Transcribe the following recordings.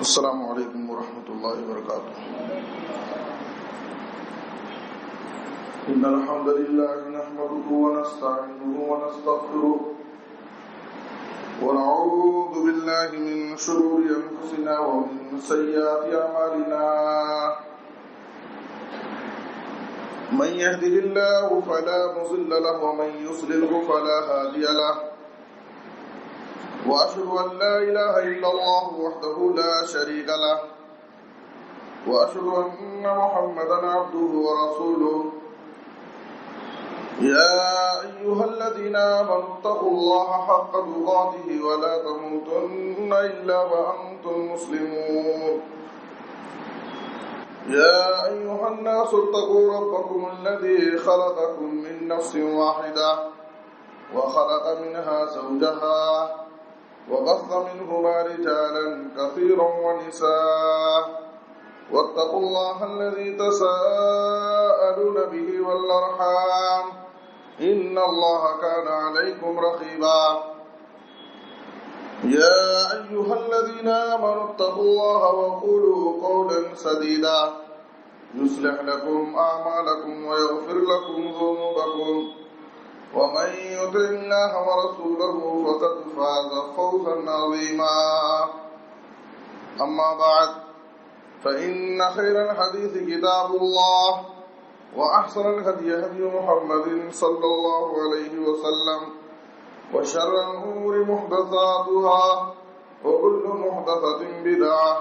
السلام علیکم ورحمۃ اللہ وبرکاتہ۔ ان الحمد لله نحمده ونستعينه ونستغفره ونعوذ بالله من شرور انفسنا ومن سيئات اعمالنا، من يهده الله فلا مضل له ومن يضلل فلا هادي له، وأشهد أن لا إله إلا الله وحده لا شريك له، وأشهد أن محمدا عبده ورسوله، يا أيها الذين آمنوا اتقوا الله حق تقاته ولا تموتن إلا وأنتم مسلمون، يا أيها الناس اتقوا ربكم الذي خلقكم من نفس واحدة وخلق منها زوجها وبث منهما رجالا كثيرا ونساء، واتقوا الله الذي تساءلون به والأرحام إن الله كان عليكم رقيبا، يا أيها الذين آمنوا اتقوا الله وقولوا قولا سديدا يصلح لكم أعمالكم ويغفر لكم ذنوبكم، ومن يطع الله ورسوله فقد فاز فوزا عظيما، أما بعد فإن خير الحديث كتاب الله، وأحسن الهدي هدي محمد صلى الله عليه وسلم، وشر الأمور محدثاتها، وكل محدثة بدعة،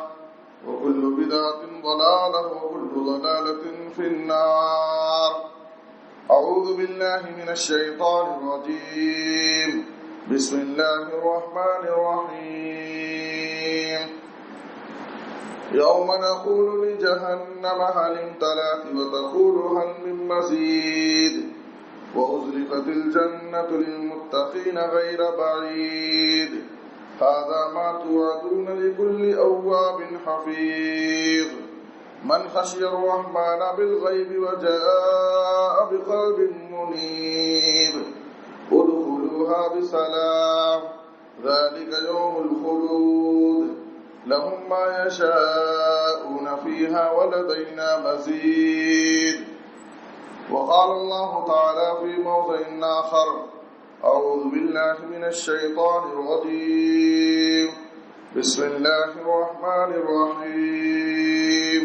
وكل بدعة ضلالة، وكل ضلالة في النار۔ أعوذ بالله من الشيطان الرجيم، بسم الله الرحمن الرحيم، يوم نقول لجهنم هل امتلأت وتقول هل من مزيد، وأزلفت الجنة للمتقين غير بعيد، هذا ما توعدون لكل أواب حفيظ، من خشي الرحمن بالغيب وجاء بقلب منيب، ادخلوها بسلام، ذلك يوم الخلود، لهم ما يشاءون فيها ولدينا مزيد۔ وقال الله تعالى في موضع آخر: أعوذ بالله من الشيطان الرجيم، بسم الله الرحمن الرحيم،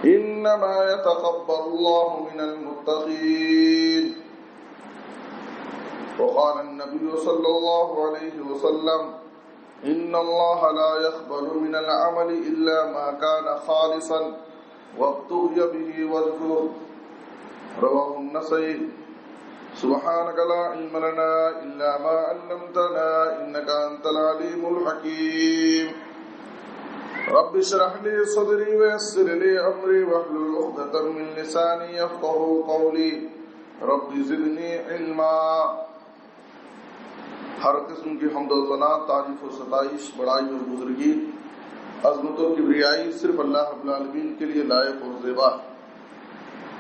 إنما يتقبل الله من المتقين۔ وقال النبي صلى الله عليه وسلم: إن الله لا يقبل من العمل إلا ما كان خالصا وابتغي به وجهه، رواه النسائي۔ سبحانك لا علم لنا إلا ما علمتنا إنك أنت العليم الحكيم، رب اشرح لي صدري ويسر لي أمري واحلل عقدة من لساني يفقهوا قولي، رب زدني علما۔ ہر قسم کی حمد و ثنا، تعریف و ستائش، بڑائی اور بزرگی، عظمت و کبریائی صرف اللہ رب العالمین کے لیے لائق اور زیبا ہے۔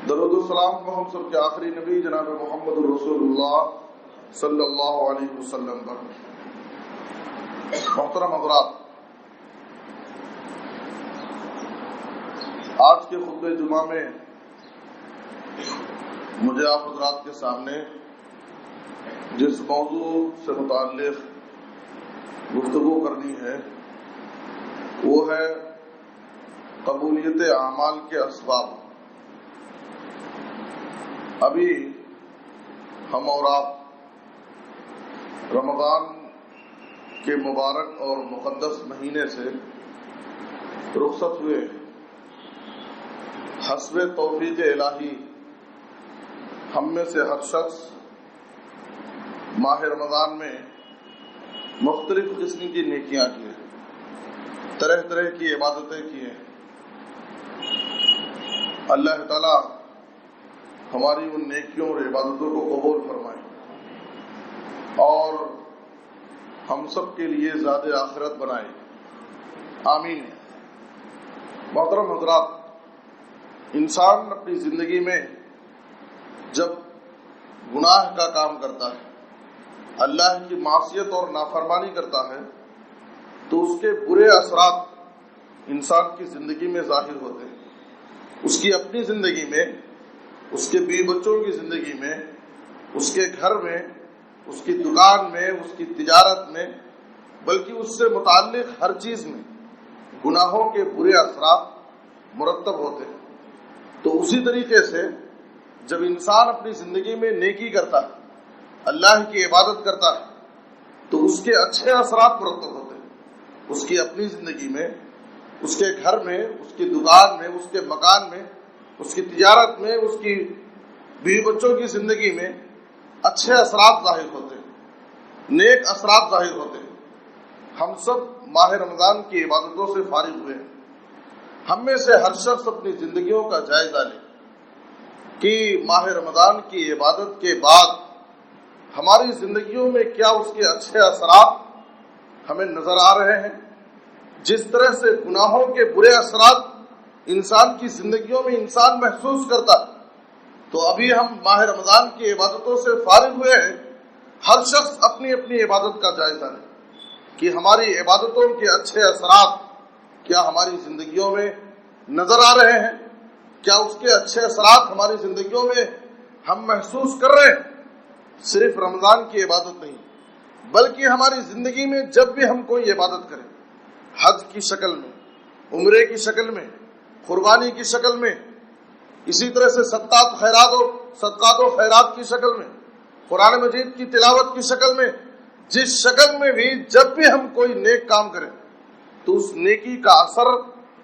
درود و سلام کو ہم سب کے آخری نبی جناب محمد رسول اللہ صلی اللہ علیہ وسلم پر۔ محترم حضرات، آج کے خطبہ جمعہ میں مجھے آپ حضرات کے سامنے جس موضوع سے متعلق گفتگو کرنی ہے وہ ہے قبولیت اعمال کے اسباب۔ ابھی ہم اور آپ رمضان کے مبارک اور مقدس مہینے سے رخصت ہوئے۔ حسب توفیق الہی ہم میں سے ہر شخص ماہ رمضان میں مختلف قسم کی نیکیاں کیے، طرح طرح کی عبادتیں کیے۔ اللہ تعالی ہماری ان نیکیوں اور عبادتوں کو قبول فرمائے اور ہم سب کے لیے زاد آخرت بنائے، آمین۔ محترم حضرات، انسان اپنی زندگی میں جب گناہ کا کام کرتا ہے، اللہ کی معصیت اور نافرمانی کرتا ہے، تو اس کے برے اثرات انسان کی زندگی میں ظاہر ہوتے ہیں، اس کی اپنی زندگی میں، اس کے بیوی بچوں کی زندگی میں، اس کے گھر میں، اس کی دکان میں، اس کی تجارت میں، بلکہ اس سے متعلق ہر چیز میں گناہوں کے برے اثرات مرتب ہوتے ہیں۔ تو اسی طریقے سے جب انسان اپنی زندگی میں نیکی کرتا ہے، اللہ کی عبادت کرتا ہے، تو اس کے اچھے اثرات مرتب ہوتے ہیں، اس کی اپنی زندگی میں، اس کے گھر میں، اس کی دکان میں، اس کے مکان میں، اس کی تجارت میں، اس کی بیوی بچوں کی زندگی میں اچھے اثرات ظاہر ہوتے ہیں، نیک اثرات ظاہر ہوتے ہیں۔ ہم سب ماہ رمضان کی عبادتوں سے فارغ ہوئے ہیں۔ ہم میں سے ہر شخص اپنی زندگیوں کا جائزہ لے کہ ماہ رمضان کی عبادت کے بعد ہماری زندگیوں میں کیا اس کے اچھے اثرات ہمیں نظر آ رہے ہیں۔ جس طرح سے گناہوں کے برے اثرات انسان کی زندگیوں میں انسان محسوس کرتا ہے، تو ابھی ہم ماہ رمضان کی عبادتوں سے فارغ ہوئے ہیں۔ ہر شخص اپنی اپنی عبادت کا جائزہ لے کہ ہماری عبادتوں کے اچھے اثرات کیا ہماری زندگیوں میں نظر آ رہے ہیں، کیا اس کے اچھے اثرات ہماری زندگیوں میں ہم محسوس کر رہے ہیں۔ صرف رمضان کی عبادت نہیں، بلکہ ہماری زندگی میں جب بھی ہم کوئی عبادت کریں، حج کی شکل میں، عمرے کی شکل میں، قربانی کی شکل میں، اسی طرح سے صدقات و خیرات کی شکل میں، قرآن مجید کی تلاوت کی شکل میں، جس شکل میں بھی جب بھی ہم کوئی نیک کام کریں تو اس نیکی کا اثر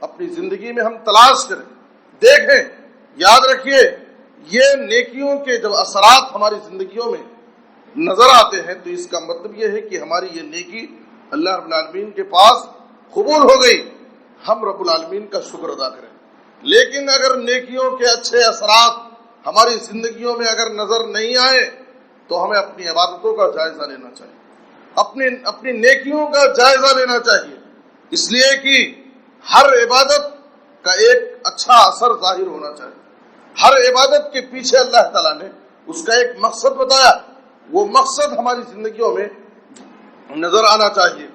اپنی زندگی میں ہم تلاش کریں، دیکھیں۔ یاد رکھیے، یہ نیکیوں کے جب اثرات ہماری زندگیوں میں نظر آتے ہیں تو اس کا مطلب یہ ہے کہ ہماری یہ نیکی اللہ رب العالمین کے پاس قبول ہو گئی۔ ہم رب العالمین کا شکر ادا کریں۔ لیکن اگر نیکیوں کے اچھے اثرات ہماری زندگیوں میں اگر نظر نہیں آئے تو ہمیں اپنی عبادتوں کا جائزہ لینا چاہیے، اپنی نیکیوں کا جائزہ لینا چاہیے، اس لیے کہ ہر عبادت کا ایک اچھا اثر ظاہر ہونا چاہیے۔ ہر عبادت کے پیچھے اللہ تعالیٰ نے اس کا ایک مقصد بتایا، وہ مقصد ہماری زندگیوں میں نظر آنا چاہیے۔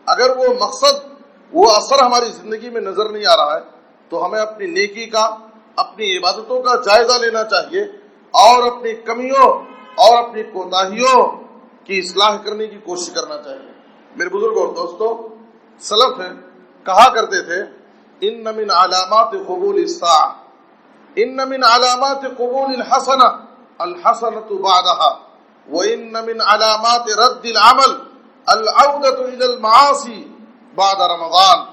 اگر وہ مقصد، وہ اثر ہماری زندگی میں نظر نہیں آ رہا ہے تو ہمیں اپنی نیکی کا، اپنی عبادتوں کا جائزہ لینا چاہیے اور اپنی کمیوں اور اپنی کوتاہیوں کی اصلاح کرنے کی کوشش کرنا چاہیے۔ میرے بزرگ اور دوستو، سلف ہیں کہا کرتے تھے، ان من علامات قبول الساعہ، ان من علامات قبول الحسنہ الحسنۃ بعدها، وان من علامات رد العمل العودۃ الی المعاصی بعد رمضان۔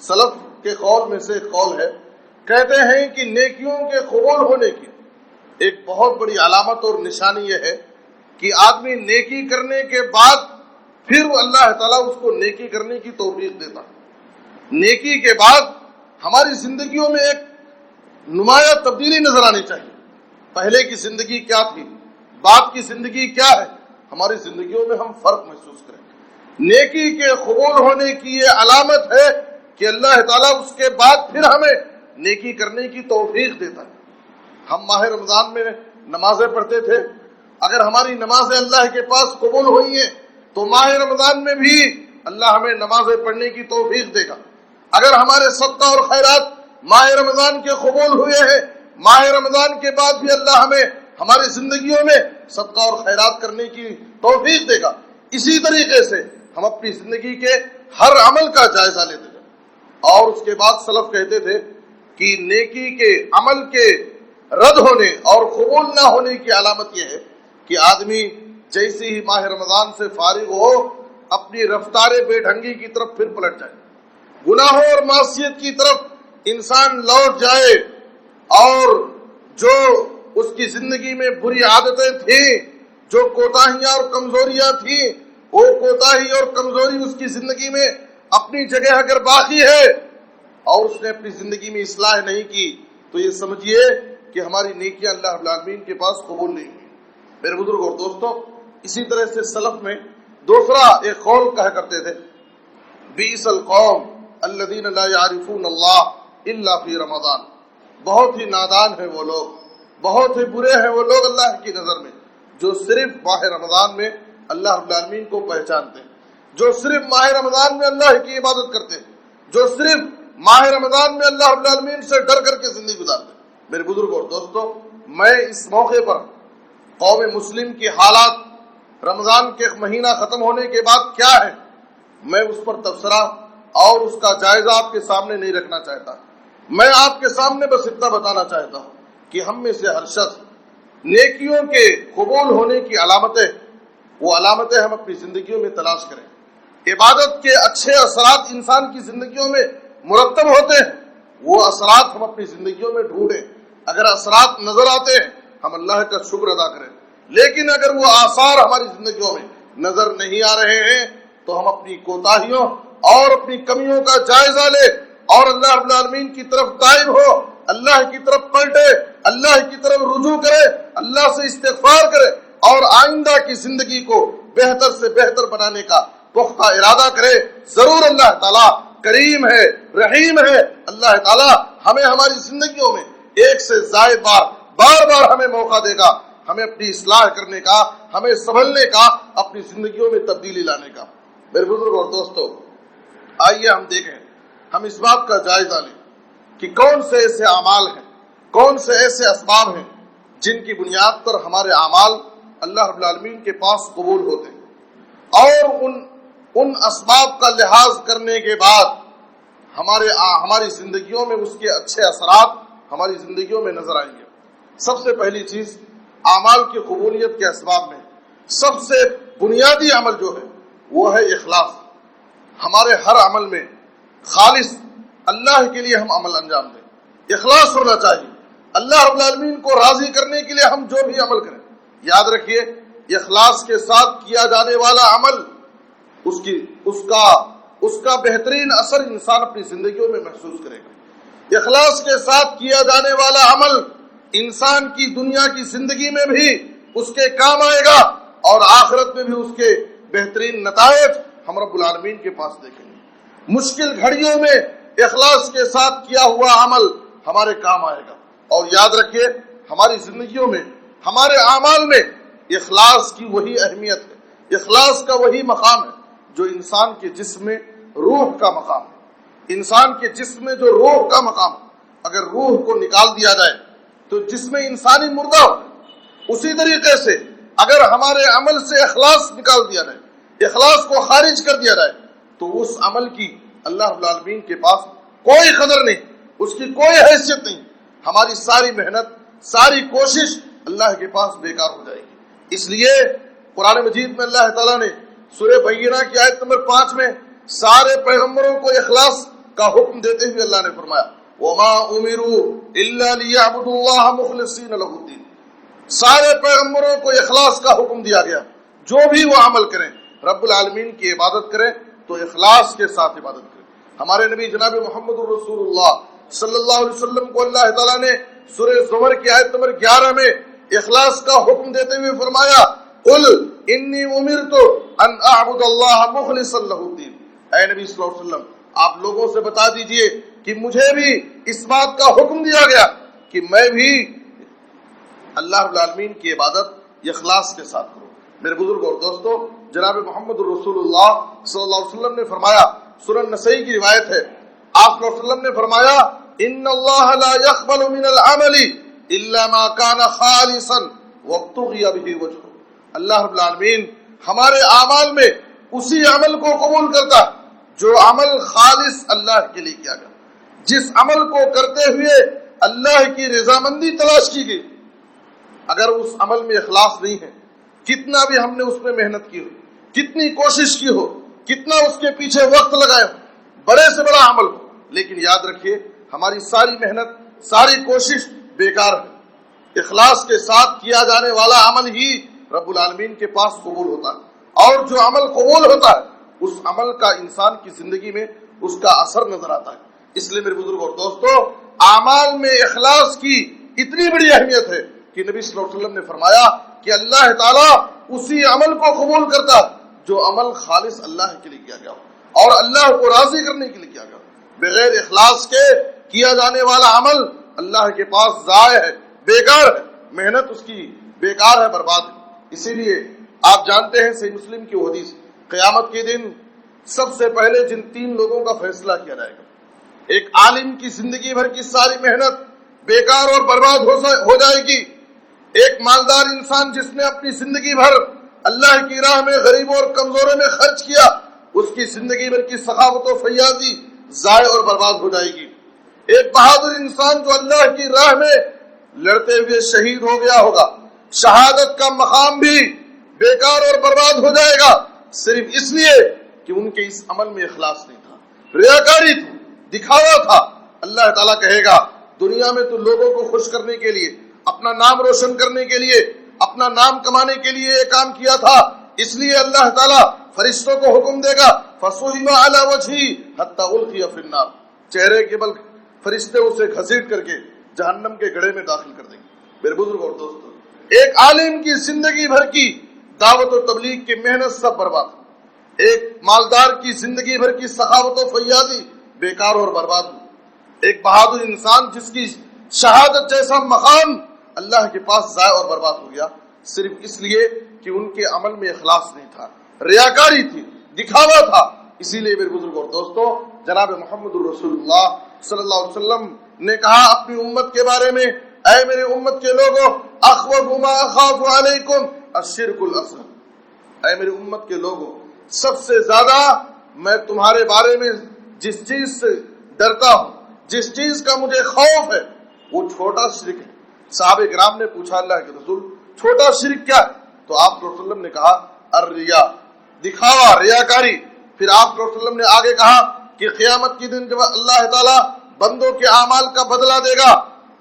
سلف کے قول میں سے ایک قول ہے، کہتے ہیں کہ نیکیوں کے قبول ہونے کی ایک بہت بڑی علامت اور نشانی یہ ہے کہ آدمی نیکی کرنے کے بعد پھر اللہ تعالیٰ اس کو نیکی کرنے کی توفیق دیتا ہے۔ نیکی کے بعد ہماری زندگیوں میں ایک نمایاں تبدیلی نظر آنی چاہیے۔ پہلے کی زندگی کیا تھی، بعد کی زندگی کیا ہے، ہماری زندگیوں میں ہم فرق محسوس کریں۔ نیکی کے قبول ہونے کی یہ علامت ہے کہ اللہ تعالیٰ اس کے بعد پھر ہمیں نیکی کرنے کی توفیق دیتا ہے۔ ہم ماہ رمضان میں نمازیں پڑھتے تھے، اگر ہماری نمازیں اللہ کے پاس قبول ہوئی ہیں تو ماہ رمضان میں بھی اللہ ہمیں نمازیں پڑھنے کی توفیق دے گا۔ اگر ہمارے صدقہ اور خیرات ماہ رمضان کے قبول ہوئے ہیں، ماہ رمضان کے بعد بھی اللہ ہمیں ہماری زندگیوں میں صدقہ اور خیرات کرنے کی توفیق دے گا۔ اسی طریقے سے ہم اپنی زندگی کے ہر عمل کا جائزہ لیتے ہیں۔ اور اس کے بعد سلف کہتے تھے کہ نیکی کے عمل کے رد ہونے اور قبول نہ ہونے کی علامت یہ ہے کہ آدمی جیسے ہی ماہ رمضان سے فارغ ہو اپنی رفتار بے ڈھنگی کی طرف پھر پلٹ جائے، گناہوں اور معصیت کی طرف انسان لوٹ جائے، اور جو اس کی زندگی میں بری عادتیں تھیں، جو کوتاہیاں اور کمزوریاں تھیں، وہ کوتاہی اور کمزوری اس کی زندگی میں اپنی جگہ اگر باقی ہے اور اس نے اپنی زندگی میں اصلاح نہیں کی تو یہ سمجھیے کہ ہماری نیکیاں اللہ رب العالمین کے پاس قبول نہیں ہوئی۔ میرے بزرگ اور دوستو، اسی طرح سے سلف میں دوسرا ایک قول کہا کرتے تھے، بئس القوم الذین لا یعرفون اللہ الا فی رمضان۔ بہت ہی نادان ہیں وہ لوگ، بہت ہی برے ہیں وہ لوگ اللہ کی نظر میں جو صرف ماہ رمضان میں اللہ رب العالمین کو پہچانتے ہیں۔ جو صرف ماہ رمضان میں اللہ کی عبادت کرتے ہیں، جو صرف ماہ رمضان میں اللہ رب العالمین سے ڈر کر کے زندگی گزارتے ہیں۔ میرے بزرگ اور دوستو، میں اس موقع پر قوم مسلم کی حالات رمضان کے مہینہ ختم ہونے کے بعد کیا ہے، میں اس پر تبصرہ اور اس کا جائزہ آپ کے سامنے نہیں رکھنا چاہتا۔ میں آپ کے سامنے بس اتنا بتانا چاہتا ہوں کہ ہم میں سے ہر شخص نیکیوں کے قبول ہونے کی علامتیں، وہ علامتیں ہم اپنی زندگیوں میں تلاش کریں۔ عبادت کے اچھے اثرات انسان کی زندگیوں میں مرتب ہوتے ہیں، وہ اثرات ہم اپنی زندگیوں میں ڈھونڈیں۔ اگر اثرات نظر آتے ہیں ہم اللہ کا شکر ادا کریں، لیکن اگر وہ آثار ہماری زندگیوں میں نظر نہیں آ رہے ہیں تو ہم اپنی کوتاہیوں اور اپنی کمیوں کا جائزہ لیں اور اللہ رب العالمین کی طرف تائب ہو، اللہ کی طرف پلٹے، اللہ کی طرف رجوع کرے، اللہ سے استغفار کرے اور آئندہ کی زندگی کو بہتر سے بہتر بنانے کا پختہ ارادہ کرے۔ ضرور اللہ تعالیٰ کریم ہے، رحیم ہے۔ اللہ تعالیٰ ہمیں ہماری زندگیوں میں ایک سے زائد بار ہمیں موقع دے گا، ہمیں اپنی اصلاح کرنے کا، ہمیں سنبھلنے کا، اپنی زندگیوں میں تبدیلی لانے کا۔ میرے بزرگ اور دوستو، آئیے ہم دیکھیں، ہم اس بات کا جائزہ لیں کہ کون سے ایسے اعمال ہیں، کون سے ایسے اسباب ہیں جن کی بنیاد پر ہمارے اعمال اللہ رب العالمین کے پاس قبول ہوتے ہیں، اور ان اسباب کا لحاظ کرنے کے بعد ہماری زندگیوں میں اس کے اچھے اثرات ہماری زندگیوں میں نظر آئیں گے۔ سب سے پہلی چیز، اعمال کی قبولیت کے اسباب میں سب سے بنیادی عمل جو ہے وہ ہے اخلاص۔ ہمارے ہر عمل میں خالص اللہ کے لیے ہم عمل انجام دیں، اخلاص ہونا چاہیے۔ اللہ رب العالمین کو راضی کرنے کے لیے ہم جو بھی عمل کریں، یاد رکھیے اخلاص کے ساتھ کیا جانے والا عمل، اس کا بہترین اثر انسان اپنی زندگیوں میں محسوس کرے گا۔ اخلاص کے ساتھ کیا جانے والا عمل انسان کی دنیا کی زندگی میں بھی اس کے کام آئے گا اور آخرت میں بھی اس کے بہترین نتائج ہم رب العالمین کے پاس دیکھیں گے۔ مشکل گھڑیوں میں اخلاص کے ساتھ کیا ہوا عمل ہمارے کام آئے گا۔ اور یاد رکھیے ہماری زندگیوں میں، ہمارے اعمال میں اخلاص کی وہی اہمیت ہے، اخلاص کا وہی مقام ہے جو انسان کے جسم میں روح کا مقام ہے۔ انسان کے جسم میں جو روح کا مقام ہے، اگر روح کو نکال دیا جائے تو جسم انسانی مردہ ہو۔ اسی طریقے سے اگر ہمارے عمل سے اخلاص نکال دیا جائے، اخلاص کو خارج کر دیا جائے، تو اس عمل کی اللہ رب العالمین کے پاس کوئی قدر نہیں، اس کی کوئی حیثیت نہیں۔ ہماری ساری محنت، ساری کوشش اللہ کے پاس بیکار ہو جائے گی۔ اس لیے قرآن مجید میں اللہ تعالیٰ نے سورہ بینہ کی آیت نمبر 5 میں سارے پیغمبروں کو اخلاص کا حکم دیتے ہوئے اللہ نے فرمایا وَمَا أُمِرُوا إِلَّا لِيَعْبُدُوا اللَّهَ مُخْلِصِينَ لَهُ الدِّينَ۔ سارے پیغمبروں کو اخلاص کا حکم دیا گیا، جو بھی وہ عمل کریں، رب العالمین کی عبادت کریں تو اخلاص کے ساتھ عبادت کریں۔ ہمارے نبی جناب محمد الرسول اللہ صلی اللہ علیہ وسلم کو اللہ تعالیٰ نے سورہ زمر کی آیت نمبر 11 میں اخلاص کا حکم دیتے ہوئے فرمایا قُلْ إِنِّي أُمِرْتُ أَنْ أَعْبُدَ اللَّهَ مُخْلِصًا لَهُ الدِّينَ۔ اے نبی صلی اللہ علیہ وسلم، آپ لوگوں سے بتا دیجئے کہ مجھے بھی اس بات کا حکم دیا گیا کہ میں بھی اللہ رب العالمین کی عبادت اخلاص کے ساتھ کروں۔ میرے بزرگ اور دوستو، جناب محمد الرسول اللہ صلی اللہ علیہ وسلم نے فرمایا، سنن نسائی کی روایت ہے، آپ صلی اللہ علیہ وسلم نے فرمایا ان اللہ لا يقبل من العمل الا ما كان خالصا وابتغي به وجهه۔ اللہ رب العالمین ہمارے اعمال میں اسی عمل کو قبول کرتا ہے جو عمل خالص اللہ کے لیے کیا گیا، جس عمل کو کرتے ہوئے اللہ کی رضامندی تلاش کی گئی۔ اگر اس عمل میں اخلاص نہیں ہے، کتنا بھی ہم نے اس میں محنت کی ہو، کتنی کوشش کی ہو، کتنا اس کے پیچھے وقت لگائے ہو، بڑے سے بڑا عمل ہو، لیکن یاد رکھیے ہماری ساری محنت، ساری کوشش بیکار ہے۔ اخلاص کے ساتھ کیا جانے والا عمل ہی رب العالمین کے پاس قبول ہوتا ہے، اور جو عمل قبول ہوتا ہے اس عمل کا انسان کی زندگی میں اس کا اثر نظر آتا ہے۔ اس لیے میرے بزرگ اور دوستو، اعمال میں اخلاص کی اتنی بڑی اہمیت ہے کہ نبی صلی اللہ علیہ وسلم نے فرمایا کہ اللہ تعالیٰ اسی عمل کو قبول کرتا ہے جو عمل خالص اللہ کے لیے کیا گیا ہو اور اللہ کو راضی کرنے کے لیے کیا گیا ہو۔ بغیر اخلاص کے کیا جانے والا عمل اللہ کے پاس ضائع ہے، بیکار ہے، محنت اس کی بیکار ہے، برباد ہے۔ اسی لیے آپ جانتے ہیں صحیح مسلم کی وہ حدیث، قیامت کے دن سب سے پہلے جن 3 لوگوں کا فیصلہ کیا جائے گا، ایک عالم کی زندگی بھر کی ساری محنت بیکار اور برباد ہو جائے گی، ایک مالدار انسان جس نے اپنی زندگی بھر اللہ کی راہ میں غریبوں اور کمزوروں میں خرچ کیا، اس کی زندگی بھر کی سخاوت و فیاضی ضائع اور برباد ہو جائے گی، ایک بہادر انسان جو اللہ کی راہ میں لڑتے ہوئے شہید ہو گیا ہوگا، شہادت کا مقام بھی بیکار اور برباد ہو جائے گا، صرف اس لیے کہ ان کے اس عمل میں اخلاص نہیں تھا، ریاکاری تھی، دکھاوا تھا۔ اللہ تعالیٰ کہے گا دنیا میں تو لوگوں کو خوش کرنے کے لیے، اپنا نام روشن کرنے کے لیے، اپنا نام کمانے کے لیے یہ کام کیا تھا، اس لیے اللہ تعالیٰ فرشتوں کو حکم دے گا فَصُحِبَ عَلَى وَجْهِهِ حَتَّى أُلْقِيَ فِي النَّارِ، چہرے کے بل فرشتے اسے گھسیٹ کر کے جہنم کے گڑھے میں داخل کر دیں گے۔ میرے بزرگ اور دوستو، ایک عالم کی زندگی بھر کی دعوت و تبلیغ کی محنت سب برباد، ایک مالدار کی زندگی بھر کی سخاوت و فیاضی بیکار اور برباد ہو، ایک بہادر انسان جس کی شہادت جیسا مقام اللہ کے پاس ضائع اور برباد ہو گیا، صرف اس لیے کہ ان کے عمل میں اخلاص نہیں تھا، ریاکاری تھی، دکھاوا تھا۔ اسی لیے میرے بزرگ اور دوستو، جناب محمد الرسول اللہ صلی اللہ علیہ وسلم نے کہا اپنی امت کے بارے میں، اے میری امت کے لوگوں، اخوف ما اخاف علیکم الشرک الاصغر، اے میری امت کے لوگوں، سب سے زیادہ میں تمہارے بارے میں جس چیز سے ڈرتا ہوں، جس چیز کا مجھے خوف ہے، وہ چھوٹا شرک ہے۔ صحابہ کرام نے پوچھا اللہ کے رسول چھوٹا شرک کیا ہے؟ تو آپ صلی اللہ علیہ وسلم نے کہا الریا، دکھاوا، ریاکاری۔ پھر آپ صلی اللہ علیہ وسلم نے آگے کہا کہ قیامت کے دن جب اللہ تعالیٰ بندوں کے اعمال کا بدلہ دے گا،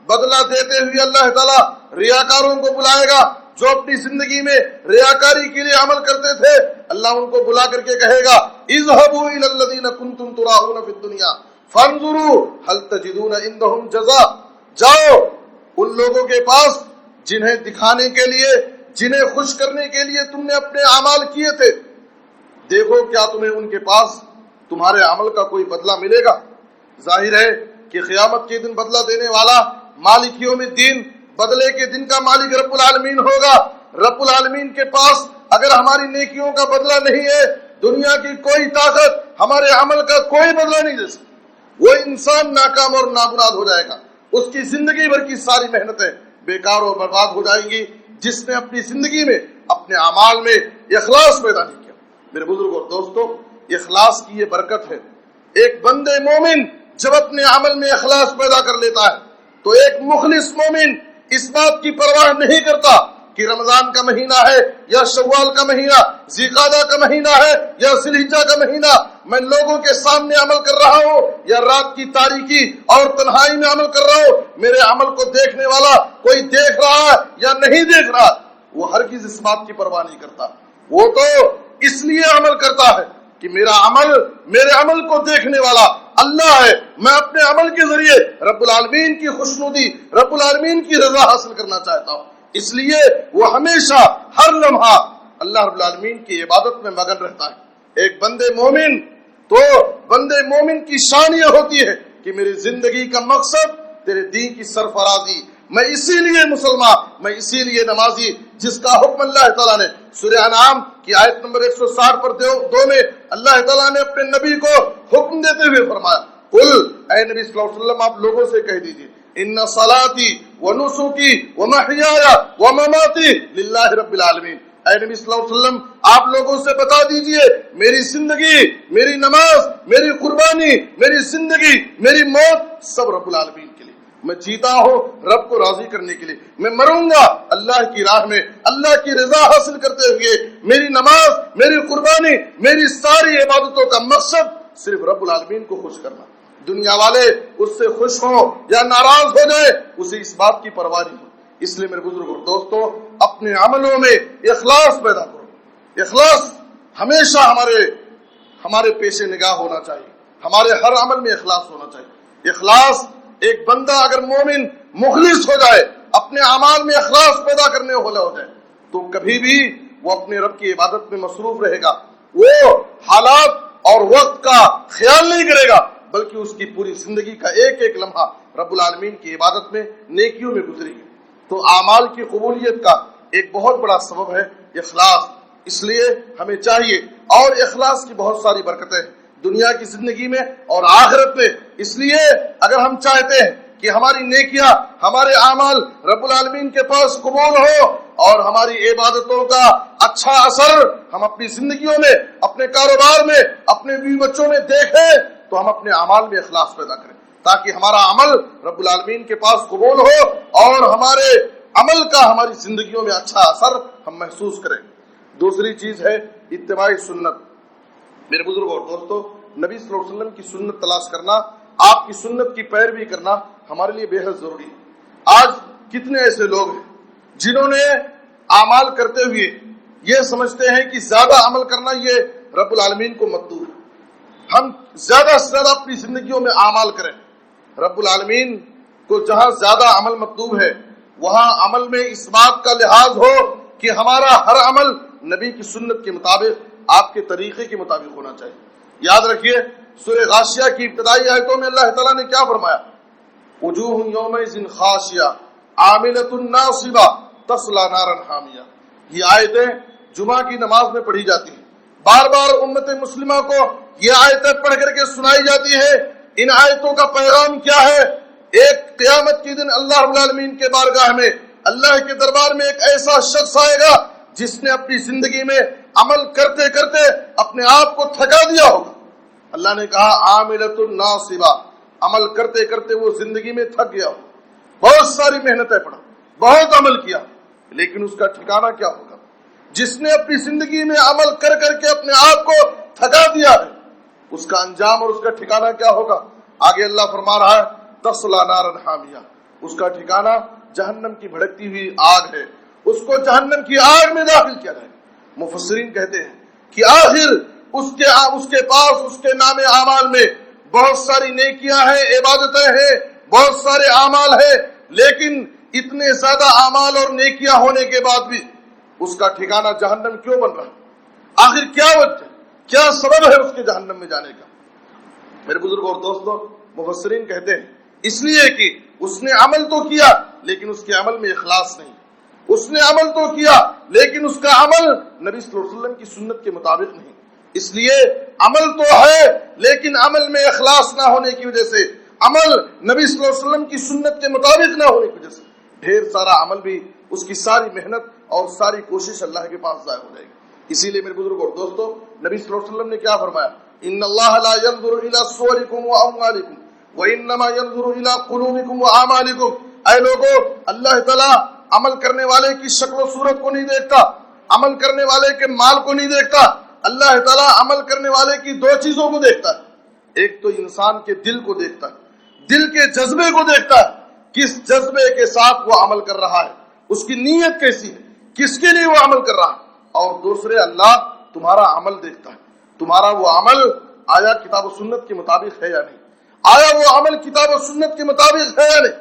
بدلہ دیتے ہوئے اللہ تعالیٰ ریاکاروں کو بلائے گا جو اپنی زندگی میں ریاکاری کے لیے عمل کرتے تھے، اللہ ان کو بلا کر کے کہے گا اذهبوا الى الذين كنتم تراؤون في الدنيا فانظروا هل تجدون عندهم جزاء، جاؤ ان لوگوں کے پاس جنہیں دکھانے کے لیے، جنہیں خوش کرنے کے لیے تم نے اپنے اعمال کیے تھے، دیکھو کیا تمہیں ان کے پاس تمہارے عمل کا کوئی بدلہ ملے گا۔ ظاہر ہے کہ قیامت کے دن بدلہ دینے والا مالک یوم الدین، بدلے کے دن کا مالک رب العالمین ہوگا۔ رب العالمین کے پاس اگر ہماری نیکیوں کا بدلہ نہیں ہے، دنیا کی کوئی طاقت ہمارے عمل کا کوئی بدلہ نہیں دے سکتی۔ وہ انسان ناکام اور نابناد ہو جائے گا، اس کی زندگی بھر کی ساری محنتیں بیکار اور برباد ہو جائیں گی، جس نے اپنی زندگی میں اپنے اعمال میں اخلاص پیدا نہیں کیا۔ میرے بزرگ اور دوستو، اخلاص کی یہ برکت ہے۔ ایک بندے مومن جب اپنے عمل میں اخلاص پیدا کر لیتا ہے تو ایک مخلص مومن اس بات کی پرواہ نہیں کرتا کہ رمضان کا مہینہ ہے یا شوال کا مہینہ، ذوالقعدہ کا مہینہ ہے یا ذی الحجہ کا مہینہ، میں لوگوں کے سامنے عمل کر رہا ہوں یا رات کی تاریکی اور تنہائی میں عمل کر رہا ہوں، میرے عمل کو دیکھنے والا کوئی دیکھ رہا ہے یا نہیں دیکھ رہا، وہ ہرگز اس بات کی پرواہ نہیں کرتا۔ وہ تو اس لیے عمل کرتا ہے کہ میرے عمل کو دیکھنے والا اللہ ہے، میں اپنے عمل کے ذریعے رب العالمین کی خوشنودی، رب العالمین کی رضا حاصل کرنا چاہتا ہوں، اس لیے وہ ہمیشہ ہر لمحہ اللہ رب العالمین کی عبادت میں مگن رہتا ہے۔ ایک بندے مومن کی شان یہ ہوتی ہے کہ میری زندگی کا مقصد تیرے دین کی سرفرازی، میں اسی لیے مسلمان، میں اسی لیے نمازی، جس کا حکم اللہ تعالیٰ نے سورہ انعام کی آیت نمبر 160 پر 2 میں اللہ تعالیٰ نے اپنے نبی کو حکم دیتے ہوئے فرمایا، قل، اے نبی صلی اللہ علیہ وسلم آپ لوگوں سے کہہ دیجیے، ان صلاتی و نسکی و محیایا و مماتی للہ رب العالمین، اے نبی صلی اللہ علیہ وسلم آپ لوگوں سے بتا دیجئے میری زندگی، میری نماز، میری قربانی، میری زندگی، میری موت سب رب العالمین کے لیے، میں جیتا ہوں رب کو راضی کرنے کے لیے، میں مروں گا اللہ کی راہ میں اللہ کی رضا حاصل کرتے ہوئے، میری نماز، میری قربانی، میری ساری عبادتوں کا مقصد صرف رب العالمین کو خوش کرنا۔ دنیا والے اس سے خوش ہوں یا ناراض ہو جائے اسے اس بات کی پرواہ نہیں ہو۔ اس لیے میرے بزرگ اور دوستو، اپنے عملوں میں اخلاص پیدا کرو۔ اخلاص ہمیشہ ہمارے پیش نگاہ ہونا چاہیے، ہمارے ہر عمل میں اخلاص ہونا چاہیے۔ اخلاص، ایک بندہ اگر مومن مخلص ہو جائے، اپنے اعمال میں اخلاص پیدا کرنے والا ہو جائے، تو کبھی بھی وہ اپنے رب کی عبادت میں مصروف رہے گا، وہ حالات اور وقت کا خیال نہیں کرے گا، بلکہ اس کی پوری زندگی کا ایک ایک لمحہ رب العالمین کی عبادت میں، نیکیوں میں گزرے گی۔ تو اعمال کی قبولیت کا ایک بہت بڑا سبب ہے اخلاص۔ اس لیے ہمیں چاہیے، اور اخلاص کی بہت ساری برکتیں ہیں دنیا کی زندگی میں اور آخرت میں۔ اس لیے اگر ہم چاہتے ہیں کہ ہماری نیکیاں، ہمارے اعمال رب العالمین کے پاس قبول ہو اور ہماری عبادتوں کا اچھا اثر ہم اپنی زندگیوں میں، اپنے کاروبار میں، اپنے بیوی بچوں میں دیکھیں، تو ہم اپنے اعمال میں اخلاص پیدا کریں تاکہ ہمارا عمل رب العالمین کے پاس قبول ہو اور ہمارے عمل کا ہماری زندگیوں میں اچھا اثر ہم محسوس کریں۔ دوسری چیز ہے اتباع سنت۔ میرے بزرگوں اور دوستو، نبی صلی اللہ علیہ وسلم کی سنت تلاش کرنا، آپ کی سنت کی پیروی کرنا ہمارے لیے بے حد ضروری ہے۔ آج کتنے ایسے لوگ ہیں جنہوں نے اعمال کرتے ہوئے یہ سمجھتے ہیں کہ زیادہ عمل کرنا یہ رب العالمین کو مطلوب ہے، ہم زیادہ سے زیادہ اپنی زندگیوں میں اعمال کریں۔ رب العالمین کو جہاں زیادہ عمل مطلوب ہے وہاں عمل میں اس بات کا لحاظ ہو کہ ہمارا ہر عمل نبی کی سنت کے مطابق، آپ کے طریقے کے مطابق ہونا چاہیے۔ یاد رکھیے سورہ غاشیہ کی ابتدائی آیتوں میں اللہ تعالیٰ نے کیا فرمایا؟ وجوہ یومئذ خاشعہ عاملۃ ناصبہ تصلی نارا حامیہ۔ یہ آیتیں جمعہ کی نماز میں پڑھی جاتی ہیں، بار بار امت مسلمہ کو یہ آیتیں پڑھ کر کے سنائی جاتی ہے۔ ان آیتوں کا پیغام کیا ہے؟ ایک قیامت کے دن اللہ رب العالمین کے بارگاہ میں، اللہ کے دربار میں ایک ایسا شخص آئے گا جس نے اپنی زندگی میں عمل کرتے کرتے اپنے آپ کو تھکا دیا ہوگا۔ اللہ نے کہا عاملۃ ناصبہ، عمل کرتے کرتے وہ زندگی میں تھک گیا ہو، بہت ساری محنتیں پڑا، بہت عمل کیا، لیکن اس کا ٹھکانہ کیا ہوگا؟ جس نے اپنی زندگی میں عمل کر کر کے اپنے آپ کو تھکا دیا ہے، اس کا انجام اور اس کا ٹھکانہ کیا ہوگا؟ آگے اللہ فرما رہا ہے تصلی نارا حامیہ، اس کا ٹھکانہ جہنم کی بھڑکتی ہوئی آگ ہے، اس کو جہنم کی آگ میں داخل کیا جائے گا۔ مفسرین کہتے ہیں کہ آخر اس کے پاس اس کے نام اعمال میں بہت ساری نیکیاں ہیں، عبادتیں ہیں، بہت سارے اعمال ہیں، لیکن اتنے زیادہ اعمال اور نیکیاں ہونے کے بعد بھی اس کا ٹھکانہ جہنم کیوں بن رہا ہے؟ آخر کیا وجہ، کیا سبب ہے اس کے جہنم میں جانے کا؟ میرے بزرگ اور دوستوں، مفسرین کہتے ہیں اس لیے کہ اس نے عمل تو کیا لیکن اس کے عمل میں اخلاص نہیں، اس نے عمل تو کیا لیکن اس کا عمل نبی صلی اللہ علیہ وسلم کی سنت کے مطابق نہیں۔ اس لیے عمل تو ہے لیکن عمل میں اخلاص نہ ہونے کی وجہ سے، عمل نبی صلی اللہ علیہ وسلم کی سنت کے مطابق نہ ہونے کی وجہ سے ڈھیر سارا عمل بھی، اس کی ساری محنت اور ساری کوشش اللہ کے پاس ضائع ہو جائے گی۔ اسی لیے میرے بزرگ اور دوستو، نبی صلی اللہ علیہ وسلم نے کیا فرمایا؟ ان اللہ لا ينظر الى صورکم واموالکم وانما ينظر الى قلوبکم واعمالکم۔ اے لوگو، اللہ تعالیٰ عمل کرنے والے کی شکل و صورت کو نہیں دیکھتا، عمل کرنے والے کے مال کو نہیں دیکھتا، اللہ تعالیٰ عمل کرنے والے کی دو چیزوں کو دیکھتا ہے۔ ایک تو انسان کے دل کو دیکھتا ہے، دل کے جذبے کو دیکھتا ہے، کس جذبے کے ساتھ وہ عمل کر رہا ہے، اس کی نیت کیسی ہے، کس کے لیے وہ عمل کر رہا ہے۔ اور دوسرے اللہ تمہارا عمل دیکھتا ہے، تمہارا وہ عمل آیا کتاب و سنت کے مطابق ہے یا نہیں، آیا وہ عمل کتاب و سنت کے مطابق ہے یا نہیں۔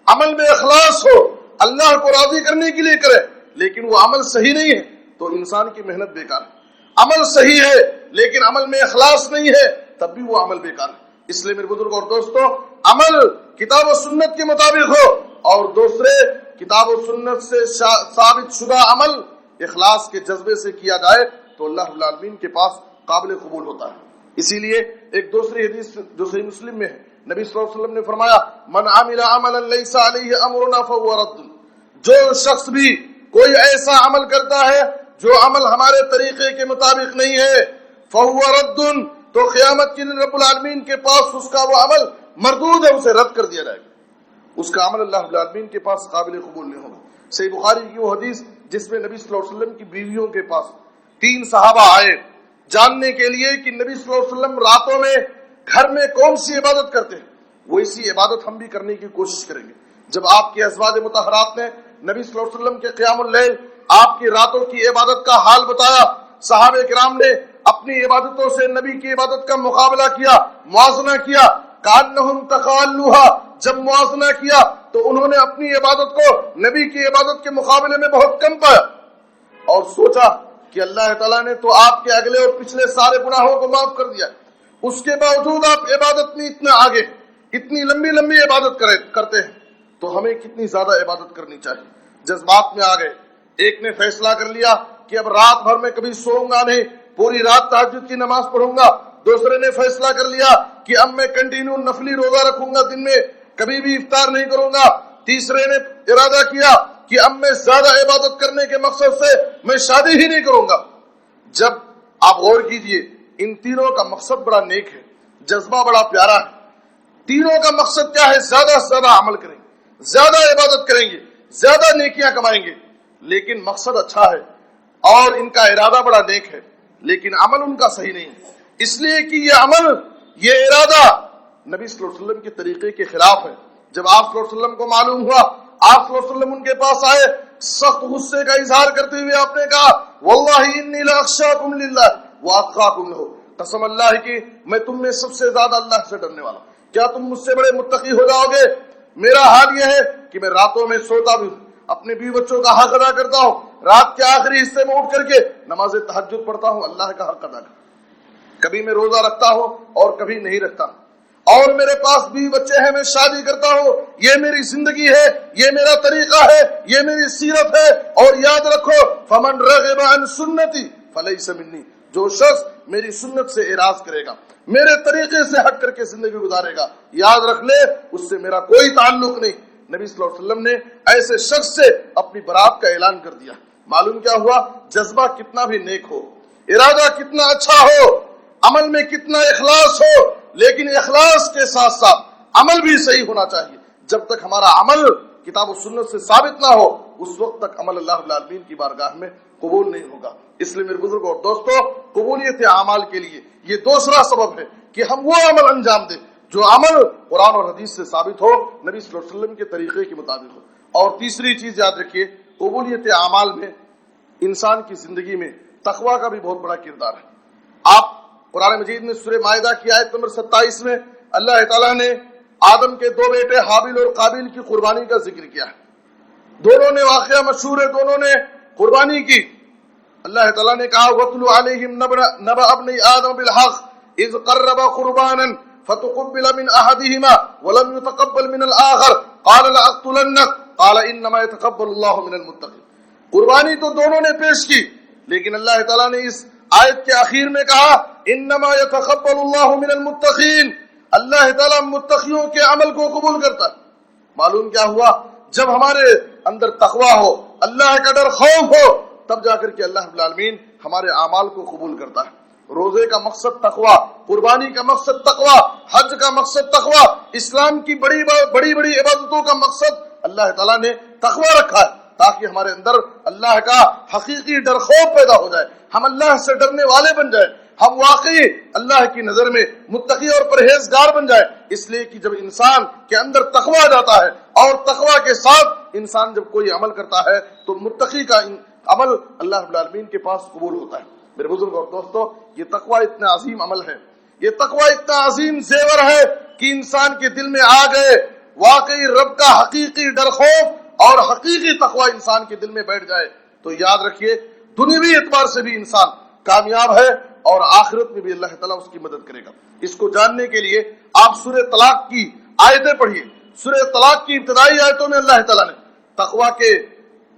عمل میں اخلاص ہو، اللہ کو راضی کرنے کے لیے کرے، لیکن وہ عمل صحیح نہیں ہے تو انسان کی محنت بیکار ہے۔ عمل صحیح ہے لیکن عمل میں اخلاص نہیں ہے تب بھی وہ عمل بیکار ہے۔ اس لیے میرے بزرگ اور دوستو، عمل کتاب و سنت کے مطابق ہو اور دوسرے کتاب و سنت سے ثابت شدہ عمل اخلاص کے جذبے سے کیا جائے تو اللہ رب العالمین کے پاس قابل قبول ہوتا ہے۔ اسی لیے ایک دوسری حدیث جو صحیح مسلم میں ہے، نبی صلی اللہ علیہ وسلم نے فرمایا من عمل عملا لیس علیہ امرنا فهو رد۔ جو شخص بھی کوئی ایسا عمل کرتا ہے جو عمل ہمارے طریقے کے مطابق نہیں ہے، فهو رد، تو قیامت کے دن رب العالمین کے پاس اس کا وہ عمل مردود ہے، اسے رد کر دیا جائے گا، اس کا عمل اللہ رب العالمین کے پاس قابل قبول نہیں ہوگا۔ صحیح بخاری کی وہ حدیث جس میں نبی صلی اللہ علیہ وسلم کی بیویوں کے پاس 3 صحابہ آئے جاننے کے لیے کہ نبی صلی اللہ علیہ وسلم راتوں میں گھر میں کون سی عبادت کرتے ہیں، وہ اسی عبادت ہم بھی کرنے کی کوشش کریں گے۔ جب آپ کے ازواج مطہرات نے نبی صلی اللہ علیہ وسلم کے قیام اللیل، آپ کی راتوں کی عبادت کا حال بتایا، صحابہ کرام نے اپنی عبادتوں سے نبی کی عبادت کا مقابلہ کیا، موازنہ کیا، کانہم تقالوہا، جب موازنہ کیا تو انہوں نے اپنی عبادت کو نبی کی عبادت کے مقابلے میں بہت کم پایا اور سوچا کہ اللہ تعالیٰ نے تو آپ کے اگلے اور پچھلے سارے گناہوں کو معاف کر دیا، اس کے باوجود آپ عبادت میں اتنے آگے، اتنی لمبی لمبی عبادت کرتے ہیں، تو ہمیں کتنی زیادہ عبادت کرنی چاہیے۔ جذبات میں آ گئے، ایک نے فیصلہ کر لیا کہ اب رات بھر میں کبھی سوؤں گا نہیں, پوری رات تہجد کی نماز پڑھوں گا. دوسرے نے فیصلہ کر لیا کہ اب میں کنٹینیو نفلی روزہ رکھوں گا, دن میں کبھی بھی افطار نہیں کروں گا. تیسرے نے ارادہ کیا کہ اب میں زیادہ عبادت کرنے کے مقصد سے میں شادی ہی نہیں کروں گا. جب آپ غور کیجئے, ان تینوں کا مقصد بڑا نیک ہے, جذبہ بڑا پیارا ہے. تینوں کا مقصد کیا ہے؟ زیادہ سے زیادہ عمل کریں گے, زیادہ عبادت کریں گے, زیادہ نیکیاں کمائیں گے. لیکن مقصد اچھا ہے اور ان کا ارادہ بڑا نیک ہے, لیکن عمل ان کا صحیح نہیں ہے. اس لیے کہ یہ عمل, یہ ارادہ نبی صلی اللہ علیہ وسلم کے طریقے کے خلاف ہے. جب آپ صلی اللہ علیہ وسلم کو معلوم ہوا, آپ صلی اللہ علیہ وسلم ان کے پاس آئے, سخت غصے کا اظہار کرتے ہوئے آپ نے کہا, واللہ انی لاخشاکم للہ واتقاکم لہ, قسم اللہ کی میں تم میں سب سے زیادہ اللہ سے ڈرنے والا. کیا تم مجھ سے بڑے متقی ہو جاؤ گے؟ میرا حال یہ ہے کہ میں راتوں میں سوتا بھی ہوں, اپنے بیوی بچوں کا حق ادا کرتا ہوں, رات کے آخری حصے میں اٹھ کر کے نماز تہجد پڑھتا ہوں, اللہ کا حق ادا کرتا ہوں. کبھی میں روزہ رکھتا ہوں اور کبھی نہیں رکھتا, اور میرے پاس بیوی بچے ہیں, میں شادی کرتا ہوں. یہ میری زندگی ہے, یہ میرا طریقہ ہے, یہ میری سیرت ہے. اور یاد رکھو, فمن رغب عن سنتی فلیس منی, جو شخص میری سنت سے اعراض کرے گا, میرے طریقے سے ہٹ کر کے زندگی گزارے گا, یاد رکھ لے اس سے میرا کوئی تعلق نہیں. نبی صلی اللہ علیہ وسلم نے ایسے شخص سے اپنی برات کا اعلان کر دیا. معلوم کیا ہوا؟ جذبہ کتنا بھی نیک ہو, ارادہ کتنا اچھا ہو, عمل میں کتنا اخلاص ہو, لیکن اخلاص کے ساتھ ساتھ عمل بھی صحیح ہونا چاہیے. جب تک ہمارا عمل کتاب و سنت سے ثابت نہ ہو, اس وقت تک عمل اللہ رب العالمین کی بارگاہ میں قبول نہیں ہوگا. اس لیے میرے بزرگوں اور دوستوں, قبولیت اعمال کے لیے یہ دوسرا سبب ہے کہ ہم وہ عمل انجام دیں جو عمل قرآن اور حدیث سے ثابت ہو, نبی صلی اللہ علیہ وسلم کے طریقے کے مطابق ہو. اور تیسری چیز یاد رکھیے, قبولیت اعمال میں انسان کی زندگی میں تقوی کا بھی بہت بڑا کردار ہے. آپ قرآن مجید میں سورہ مائدہ کی آیت نمبر 27 میں اللہ تعالیٰ نے آدم کے دو بیٹے حابیل اور قابیل کی قربانی کا ذکر کیا ہے. دونوں نے, واقعہ مشہور ہے, دونوں نے قربانی کی. اللہ تعالیٰ نے کہا, وَاتْلُ عَلَيْهِمْ نَبَأَ ابْنَيْ آدَمَ بِالْحَقِّ إِذْ قَرَّبَا قُرْبَانًا فَتُقُبِّلَ مِنْ أَحَدِهِمَا وَلَمْ يُتَقَبَّلْ مِنَ الْآخَرِ قَالَ لَأَقْتُلَنَّكَ قَالَ إِنَّمَا يَتَقَبَّلُ اللَّهُ مِنَ الْمُتَّقِينَ. قربانی تو دونوں نے پیش کی, لیکن اللہ تعالیٰ نے اس آیت کے آخر میں کہا, انما يتقبل اللہ من المتقین, اللہ تعالیٰ متقیوں کے عمل کو قبول کرتا ہے. معلوم کیا ہوا؟ جب ہمارے اندر تقوی ہو, اللہ کا ڈر, خوف ہو, تب جا کر کے اللہ رب العالمین ہمارے اعمال کو قبول کرتا ہے. روزے کا مقصد تقوی, قربانی کا مقصد تقوی, حج کا مقصد تقوی, اسلام کی بڑی بڑی عبادتوں کا مقصد اللہ تعالیٰ نے تقوی رکھا ہے, تاکہ ہمارے اندر اللہ کا حقیقی ڈر خوف پیدا ہو جائے, ہم اللہ سے ڈرنے والے بن جائیں, ہم واقعی اللہ کی نظر میں متقی اور پرہیزگار بن جائیں. اس لیے کہ جب انسان کے اندر تقوی آ جاتا ہے اور تقوی کے ساتھ انسان جب کوئی عمل کرتا ہے تو متقی کا عمل اللہ رب العالمین کے پاس قبول ہوتا ہے. میرے بزرگ اور دوستو, یہ تقوی اتنا عظیم عمل ہے, یہ تقوی اتنا عظیم زیور ہے کہ انسان کے دل میں آ گئے, واقعی رب کا حقیقی ڈر خوف اور حقیقی تقوی انسان کے دل میں بیٹھ جائے تو یاد رکھیے دنیوی اعتبار سے بھی انسان کامیاب ہے اور آخرت میں بھی اللہ تعالیٰ اس کی مدد کرے گا. اس کو جاننے کے لیے آپ سورہ طلاق کی آیتیں پڑھیے. سورہ طلاق کی ابتدائی آیتوں میں اللہ تعالیٰ نے تقوی کے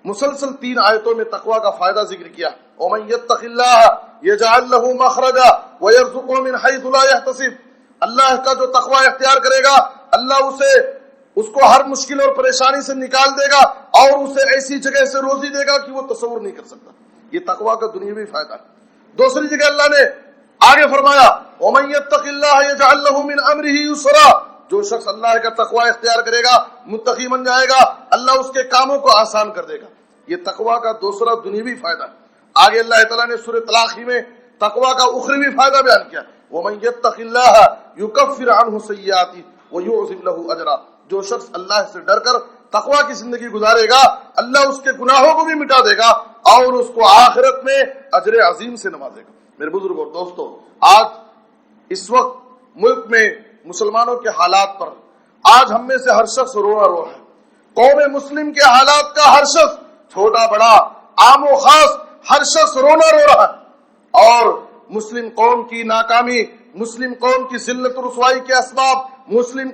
مسلسل 3 آیتوں میں تقوی کا فائدہ ذکر کیا. وَمَن يَتَّقِ اللَّهَ يَجْعَل لَّهُ مَخْرَجًا وَيَرْزُقْهُ مِنْ حَيْثُ لَا يَحْتَسِبُ. اللہ کا جو تقوی اختیار کرے گا, اللہ اس کو ہر مشکل اور پریشانی سے نکال دے گا اور اسے ایسی جگہ سے روزی دے گا کہ وہ تصور نہیں کر سکتا. یہ تقوی کا دنیاوی فائدہ ہے. دوسری جگہ اللہ نے آگے فرمایا, وَمَن يَتَّقِ اللَّهَ يَجْعَل لَّهُ مِنْ أَمْرِهِ يُسْرًا. جو شخص اللہ کا تقوی اختیار کرے گا, متقی بن جائے گا, اللہ اس کے کاموں کو آسان کر دے گا. یہ تقوی کا دوسرا دنیاوی فائدہ ہے. آگے اللہ تعالیٰ نے سورہ طلاق ہی میں تقوی کا اخروی فائدہ بیان کیا. وَمَن يَتَّقِ اللَّهَ يُكَفِّرْ عَنْهُ سَيِّئَاتِهِ وَيُعْظِمْ لَهُ أَجْرًا. جو شخص اللہ سے ڈر کر تقوی کی زندگی گزارے گا, اللہ اس کے گناہوں کو بھی مٹا دے گا اور اس کو آخرت میں اجر عظیم سے نوازے گا. میرے بزرگ اور دوستو, آج اس وقت ملک میں مسلمانوں کے حالات پر آج ہم میں سے ہر شخص رونا رو ہے. قوم مسلم کے حالات کا ہر شخص, چھوٹا بڑا, عام و خاص, ہر شخص رونا رو رہا ہے. اور مسلم قوم کی ناکامی, مسلم قوم کی ذلت و رسوائی کے اسباب, مسلم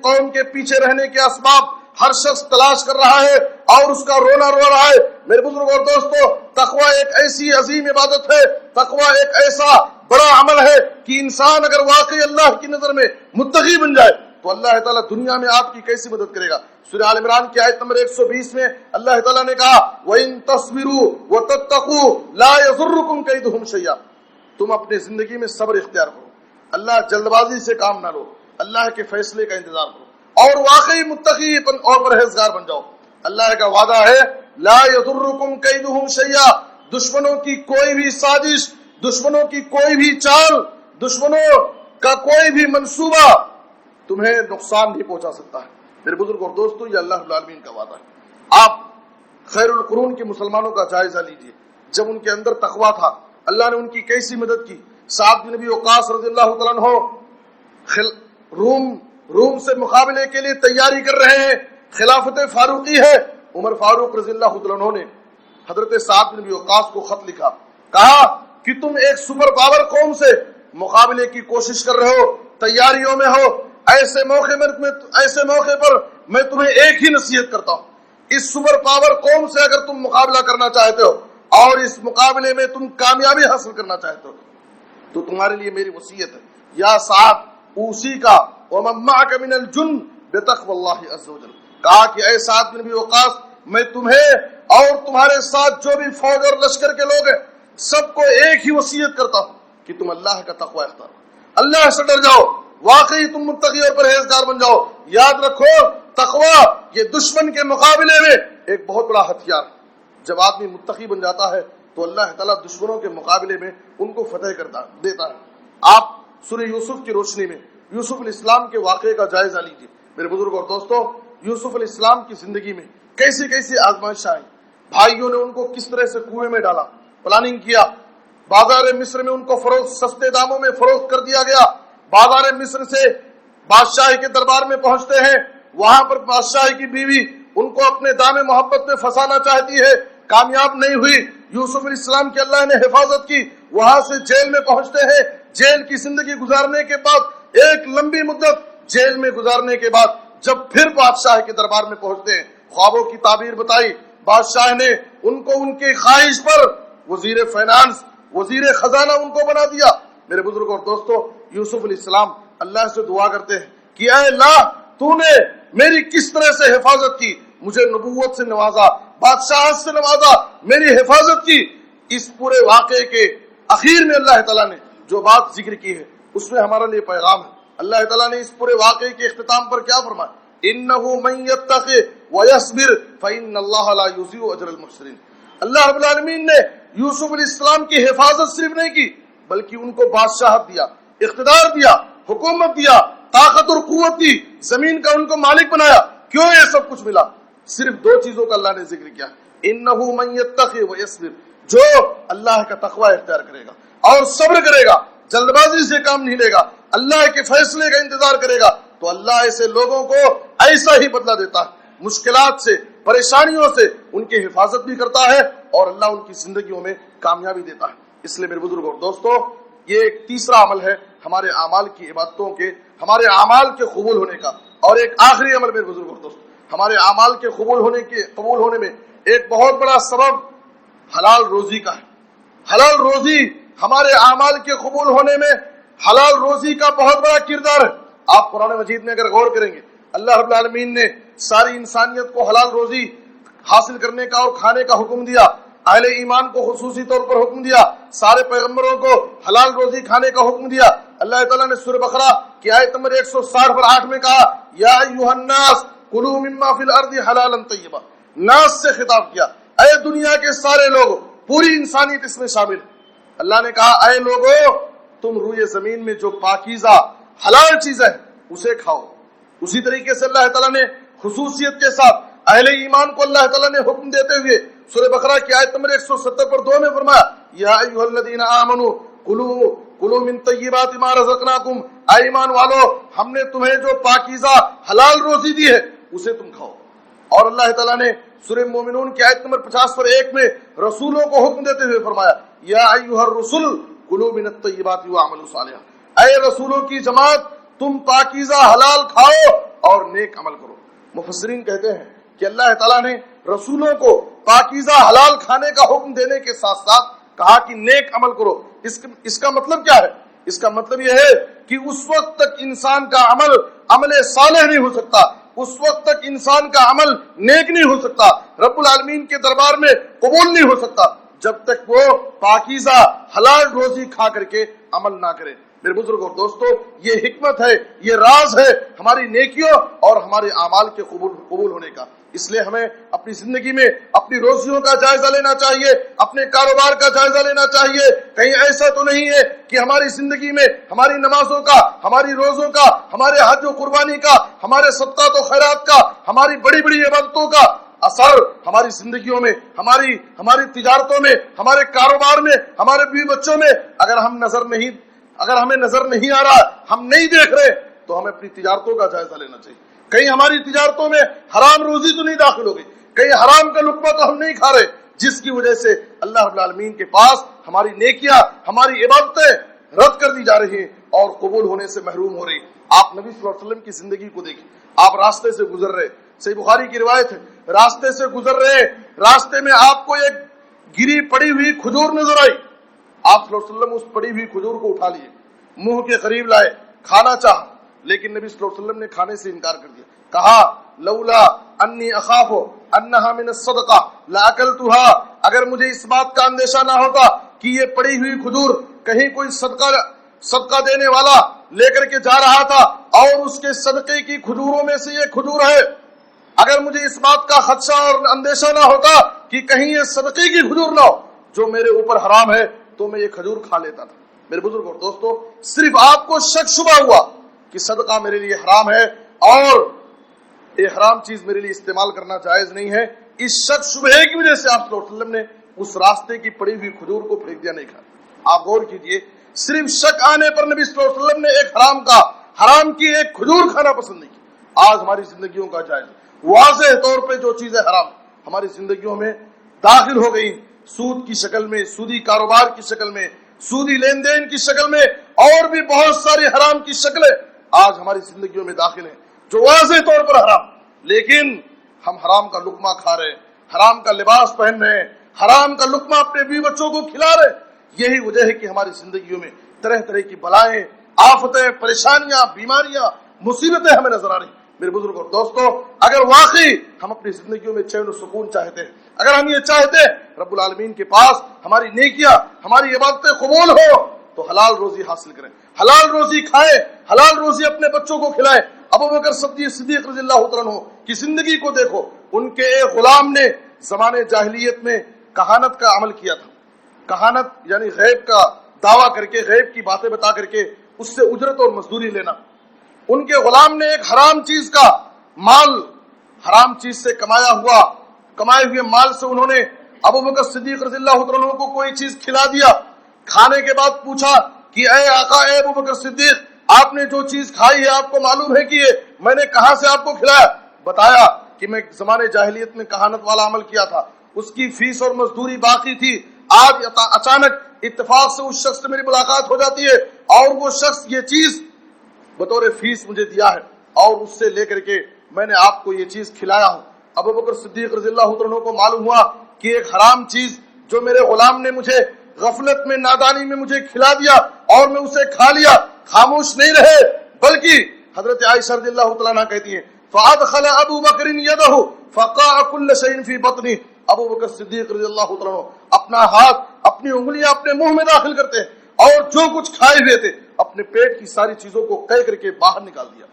قوم کے پیچھے رہنے کے اسباب ہر شخص تلاش کر رہا ہے اور اس کا رونا رو رہا ہے۔ میرے بزرگ اور دوستو، تقوی ایک ایسی عظیم عبادت ہے، تقوی ایک ایسا بڑا عمل ہے کہ انسان اگر واقعی اللہ کی نظر میں متقی بن جائے تو اللہ تعالیٰ دنیا میں آپ کی کیسی مدد کرے گا۔ سورہ آل عمران کی آیت نمبر 120 میں اللہ تعالیٰ نے کہا وَإِن تَصْبِرُوا وَتَتَّقُوا لَا يَضُرُّكُمْ كَيْدُهُمْ شَيْئًا، تم اپنی زندگی میں صبر اختیار کرو، اللہ جلد بازی سے کام نہ لو، اللہ کے فیصلے کا انتظار کرو اور واقعی متقی اور پرہیزگار بن جاؤ۔ اللہ کا وعدہ ہے لا يضركم كيدهم شيئا، دشمنوں کی کوئی بھی سازش، دشمنوں کی کوئی بھی چال، دشمنوں کا کوئی بھی منصوبہ تمہیں نقصان نہیں پہنچا سکتا ہے۔ میرے بزرگ اور دوستو، یہ اللہ رب العالمین کا وعدہ ہے۔ آپ خیر القرون کے مسلمانوں کا جائزہ لیجئے، جب ان کے اندر تقویٰ تھا اللہ نے ان کی کیسی مدد کی۔ سعد بن ابی وقاص رضی اللہ تعالیٰ عنہ روم سے مقابلے کے لیے تیاری کر رہے ہیں، خلافت فاروقی ہے، عمر فاروق رضی اللہ عنہ نے حضرت سعد بن ابی وقاص کو خط لکھا، کہا کہ تم ایک سپر پاور قوم سے مقابلے کی کوشش کر رہے ہو، تیاریوں میں ہو، ایسے موقع پر میں تمہیں ایک ہی نصیحت کرتا ہوں، اس سپر پاور قوم سے اگر تم مقابلہ کرنا چاہتے ہو اور اس مقابلے میں تم کامیابی حاصل کرنا چاہتے ہو تو تمہارے لیے میری وصیت ہے، یا سعد اوصی کا ومن معک من الجن بتقوی اللہ عز وجل، کہا کہ اے سعد بن ابی وقاص، میں تمہیں اور تمہارے ساتھ جو بھی فوج اور لشکر کے لوگ ہیں سب کو ایک ہی وصیت کرتا ہوں کہ تم اللہ کا تقوی اختیار کرو، اللہ سے ڈر جاؤ، واقعی تم متقی اور پرہیزگار بن جاؤ۔ یاد رکھو تقوی یہ دشمن کے مقابلے میں ایک بہت بڑا ہتھیار ہے۔ جب آدمی متقی بن جاتا ہے تو اللہ تعالیٰ دشمنوں کے مقابلے میں ان کو فتح دیتا ہے۔ آپ سورہ یوسف کی روشنی میں یوسف علیہ السلام کے واقعے کا جائزہ لیجیے۔ میرے بزرگ اور دوستو، یوسف علیہ السلام کی زندگی میں کیسی کیسی آزمائشیں آئیں، بھائیوں نے ان کو کس طرح سے کنویں میں ڈالا، پلاننگ کیا، بازار مصر میں ان کو سستے داموں میں فروخت کر دیا گیا، بازار مصر سے بادشاہ کے دربار میں پہنچتے ہیں، وہاں پر بادشاہ کی بیوی ان کو اپنے دام محبت میں پھنسانا چاہتی ہے، کامیاب نہیں ہوئی، یوسف علیہ السلام کی اللہ نے حفاظت کی، وہاں سے جیل میں پہنچتے ہیں، جیل کی زندگی گزارنے کے بعد ایک لمبی مدت جیل میں گزارنے کے بعد جب پھر بادشاہ کے دربار میں پہنچتے ہیں، خوابوں کی تعبیر بتائی، بادشاہ نے ان کو ان کی خواہش پر وزیر فائنانس، وزیر خزانہ ان کو بنا دیا۔ میرے بزرگ اور دوستو، یوسف علیہ السلام اللہ سے دعا کرتے ہیں کہ اے اللہ، تو نے میری کس طرح سے حفاظت کی، مجھے نبوت سے نوازا، بادشاہت سے نوازا، میری حفاظت کی۔ اس پورے واقعے کے اخیر میں اللہ تعالیٰ نے جو بات ذکر کی ہے اس میں ہمارے لیے پیغام ہے۔ اللہ تعالیٰ نے اس پورے واقعے کے اختتام پر کیا فرمایا؟ انہ من یتق ویصبر فان اللہ لا یضیع اجر المحسنین۔ اللہ رب العالمین نے یوسف علیہ السلام کی حفاظت صرف نہیں کی بلکہ ان کو بادشاہت دیا، اقتدار دیا، حکومت دیا، طاقت اور قوت دی، زمین کا ان کو مالک بنایا۔ کیوں یہ سب کچھ ملا؟ صرف دو چیزوں کا اللہ نے ذکر کیا، انہ من یتق ویصبر، جو اللہ کا تقوی اختیار کرے گا اور صبر کرے گا، جلد بازی سے کام نہیں لے گا، اللہ کے فیصلے کا انتظار کرے گا، تو اللہ ایسے لوگوں کو ایسا ہی بدلہ دیتا ہے، مشکلات سے، پریشانیوں سے ان کی حفاظت بھی کرتا ہے اور اللہ ان کی زندگیوں میں کامیابی دیتا ہے۔ اس لیے میرے بزرگ اور دوستو، یہ ایک تیسرا عمل ہے ہمارے اعمال کی عبادتوں کے، ہمارے اعمال کے قبول ہونے کا، اور ایک آخری عمل میرے بزرگ اور دوستو، ہمارے اعمال کے قبول ہونے میں ایک بہت بڑا سبب حلال روزی کا ہے۔ حلال روزی ہمارے اعمال کے قبول ہونے میں حلال روزی کا بہت بڑا کردار ہے۔ آپ قرآن مجید میں اگر غور کریں گے، اللہ رب العالمین نے ساری انسانیت کو حلال روزی حاصل کرنے کا اور کھانے کا حکم دیا، اہل ایمان کو خصوصی طور پر حکم دیا، سارے پیغمبروں کو حلال روزی کھانے کا حکم دیا۔ اللہ تعالیٰ نے سورہ بقرہ کی آیت نمبر 160 پر 8 میں کہا یا ایھا الناس کلوا مما فی الارض حلالا طیبا، ناس سے خطاب کیا، اے دنیا کے سارے لوگ، پوری انسانیت اس میں شامل ہے۔ اللہ نے کہا اے لوگو، تم روئے زمین میں جو پاکیزہ حلال چیزیں اسے کھاؤ۔ اسی طریقے سے اللہ تعالیٰ نے خصوصیت کے ساتھ اہل ایمان کو اللہ تعالیٰ نے حکم دیتے ہوئے سورہ بقرہ کی آیت نمبر 170 پر 2 میں فرمایا یا ایھا الذین آمنوا کلوا من طیبات ما رزقناکم، اے ایمان والو، ہم نے تمہیں جو پاکیزہ حلال روزی دی ہے اسے تم کھاؤ۔ اور اللہ تعالیٰ نے سورہ مومنون کی آیت نمبر 50 پر 1 میں رسولوں کو حکم دیتے ہوئے فرمایا یا ایھا الرسل کلوا من الطیبات واعملوا صالحا، اے رسولوں کی جماعت، تم پاکیزہ حلال کھاؤ اور نیک عمل کرو۔ مفسرین کہتے ہیں کہ اللہ تعالیٰ نے رسولوں کو پاکیزہ حلال کھانے کا حکم دینے کے ساتھ ساتھ کہا کہ نیک عمل کرو. اس کا مطلب کیا ہے؟ اس کا مطلب یہ ہے کہ اس وقت تک انسان کا عمل صالح نہیں ہو سکتا، اس وقت تک انسان کا عمل نیک نہیں ہو سکتا، رب العالمین کے دربار میں قبول نہیں ہو سکتا جب تک وہ پاکیزہ حلال روزی کھا کر کے عمل نہ کرے. میرے بزرگوں اور دوستو، یہ حکمت ہے، یہ راز ہے ہماری نیکیوں اور ہمارے اعمال کے قبول ہونے کا. اس لیے ہمیں اپنی زندگی میں اپنی روزیوں کا جائزہ لینا چاہیے، اپنے کاروبار کا جائزہ لینا چاہیے. کہیں ایسا تو نہیں ہے کہ ہماری زندگی میں ہماری نمازوں کا، ہماری روزوں کا، ہمارے حج و قربانی کا، ہمارے صدقات و خیرات کا، ہماری بڑی بڑی عبادتوں کا اثر ہماری زندگیوں میں، ہماری تجارتوں میں، ہمارے کاروبار میں، ہمارے بیوی بچوں میں اگر ہمیں نظر نہیں آ رہا، ہم نہیں دیکھ رہے، تو ہمیں اپنی تجارتوں کا جائزہ لینا چاہیے. کہیں ہماری تجارتوں میں حرام روزی تو نہیں داخل ہو گئی، کہیں حرام کا لقمہ تو ہم نہیں کھا رہے جس کی وجہ سے اللہ رب العالمین کے پاس ہماری نیکیاں، ہماری عبادتیں رد کر دی جا رہی ہیں اور قبول ہونے سے محروم ہو رہی. آپ نبی صلی اللہ علیہ وسلم کی زندگی کو دیکھیں. آپ راستے سے گزر رہے، صحیح بخاری کی روایت ہے، راستے سے گزر رہے، راستے میں آپ کو ایک گری پڑی ہوئی کھجور نظر آئی. آپ صلی اللہ علیہ وسلم اس پڑی ہوئی کھجور کو اٹھا لیے، منہ کے قریب لائے، کھانا چاہا، لیکن نبی صلی اللہ علیہ وسلم نے کھانے سے انکار کر دیا. کہا لولا انی اخاف انہا من الصدقہ لاکلتها، اگر مجھے اس بات کا اندیشہ نہ ہوتا کہ یہ پڑی ہوئی کھجور کہیں کوئی صدقہ دینے والا لے کر کے جا رہا تھا اور اس کے صدقے کی کھجوروں میں سے یہ کھجور ہے، اگر مجھے اس بات کا خدشہ اور اندیشہ نہ ہوتا کہ کہیں یہ صدقے کی کھجور نہ ہو جو میرے اوپر حرام ہے تو میں یہ کھجور کھا لیتا تھا. میرے بزرگ اور دوستو، صرف آپ کو شک شبہ ہوا کہ صدقہ میرے لیے حرام ہے اور یہ حرام چیز میرے لیے استعمال کرنا جائز نہیں ہے، اس شک شبہ کی وجہ سے آپ صلی اللہ علیہ وسلم نے اس راستے کی پڑی ہوئی کھجور کو پھینک دیا، نہیں کھا. آپ غور کیجئے، صرف شک آنے پر نبی صلی اللہ علیہ وسلم نے ایک حرام کی ایک کھجور کھانا پسند نہیں کی. آج ہماری زندگیوں کا جائز واضح طور پہ جو چیزیں حرام ہماری زندگیوں میں داخل ہو گئی، سود کی شکل میں، سودی کاروبار کی شکل میں، سودی لین دین کی شکل میں، اور بھی بہت ساری حرام کی شکلیں آج ہماری زندگیوں میں داخل ہیں جو واضح طور پر حرام، لیکن ہم حرام کا لقمہ کھا رہے ہیں، حرام کا لباس پہن رہے ہیں، حرام کا لقمہ اپنے بیوی بچوں کو کھلا رہے ہیں. یہی وجہ ہے کہ ہماری زندگیوں میں طرح طرح کی بلائیں، آفتیں، پریشانیاں، بیماریاں، مصیبتیں ہمیں نظر آ رہی. میرے بزرگ اور دوستو، اگر واقعی ہم اپنی زندگیوں میں چین و سکون چاہتے ہیں، اگر ہم یہ چاہتے ہیں رب العالمین کے پاس ہماری نیکیاں، ہماری عبادتیں قبول ہو، تو حلال روزی حاصل کریں، حلال روزی کھائیں، حلال روزی اپنے بچوں کو کھلائیں. ابو بکر صدیق رضی اللہ تعالیٰ عنہ کی زندگی کو دیکھو، ان کے ایک غلام نے زمانے جاہلیت میں کہانت کا عمل کیا تھا. کہانت یعنی غیب کا دعویٰ کر کے، غیب کی باتیں بتا کر کے اس سے اجرت اور مزدوری لینا. ان کے غلام نے ایک حرام چیز کا مال، حرام چیز سے کمائے ہوئے مال سے انہوں نے ابو بکر صدیق رضی اللہ عنہ کو کوئی چیز کھلا دیا. کھانے کے بعد پوچھا کہ اے آقا، اے ابو بکر صدیق، آپ نے جو چیز کھائی ہے آپ کو معلوم ہے کہ میں نے کہاں سے آپ کو کھلایا؟ بتایا کہ میں زمانے جاہلیت میں کہانت والا عمل کیا تھا، اس کی فیس اور مزدوری باقی تھی، آج اچانک اتفاق سے اس شخص سے میری ملاقات ہو جاتی ہے اور وہ شخص یہ چیز بطور فیس مجھے دیا ہے اور اس سے لے کر کے میں نے آپ کو یہ چیز کھلایا ہوں. ابو بکر صدیق رضی اللہ عنہ کو معلوم ہوا کہ ایک حرام چیز جو میرے غلام نے مجھے غفلت میں، نادانی میں مجھے کھلا دیا اور میں اسے کھا لیا. خاموش نہیں رہے بلکہ حضرت عائشہ رضی اللہ تعالیٰ عنہ کہتی ہیں فَأَدْخَلَ أَبُو بَكْرٍ يَدَهُ فَقَاعَ كُلَّ شَيْءٍ فِي بَطْنِهِ. ابو بکر صدیق رضی اللہ تعالیٰ عنہ اپنا ہاتھ، اپنی انگلیاں اپنے منہ میں داخل کرتے ہیں اور جو کچھ کھائے ہوئے تھے اپنے پیٹ کی ساری چیزوں کو قے کر کے باہر نکال دیا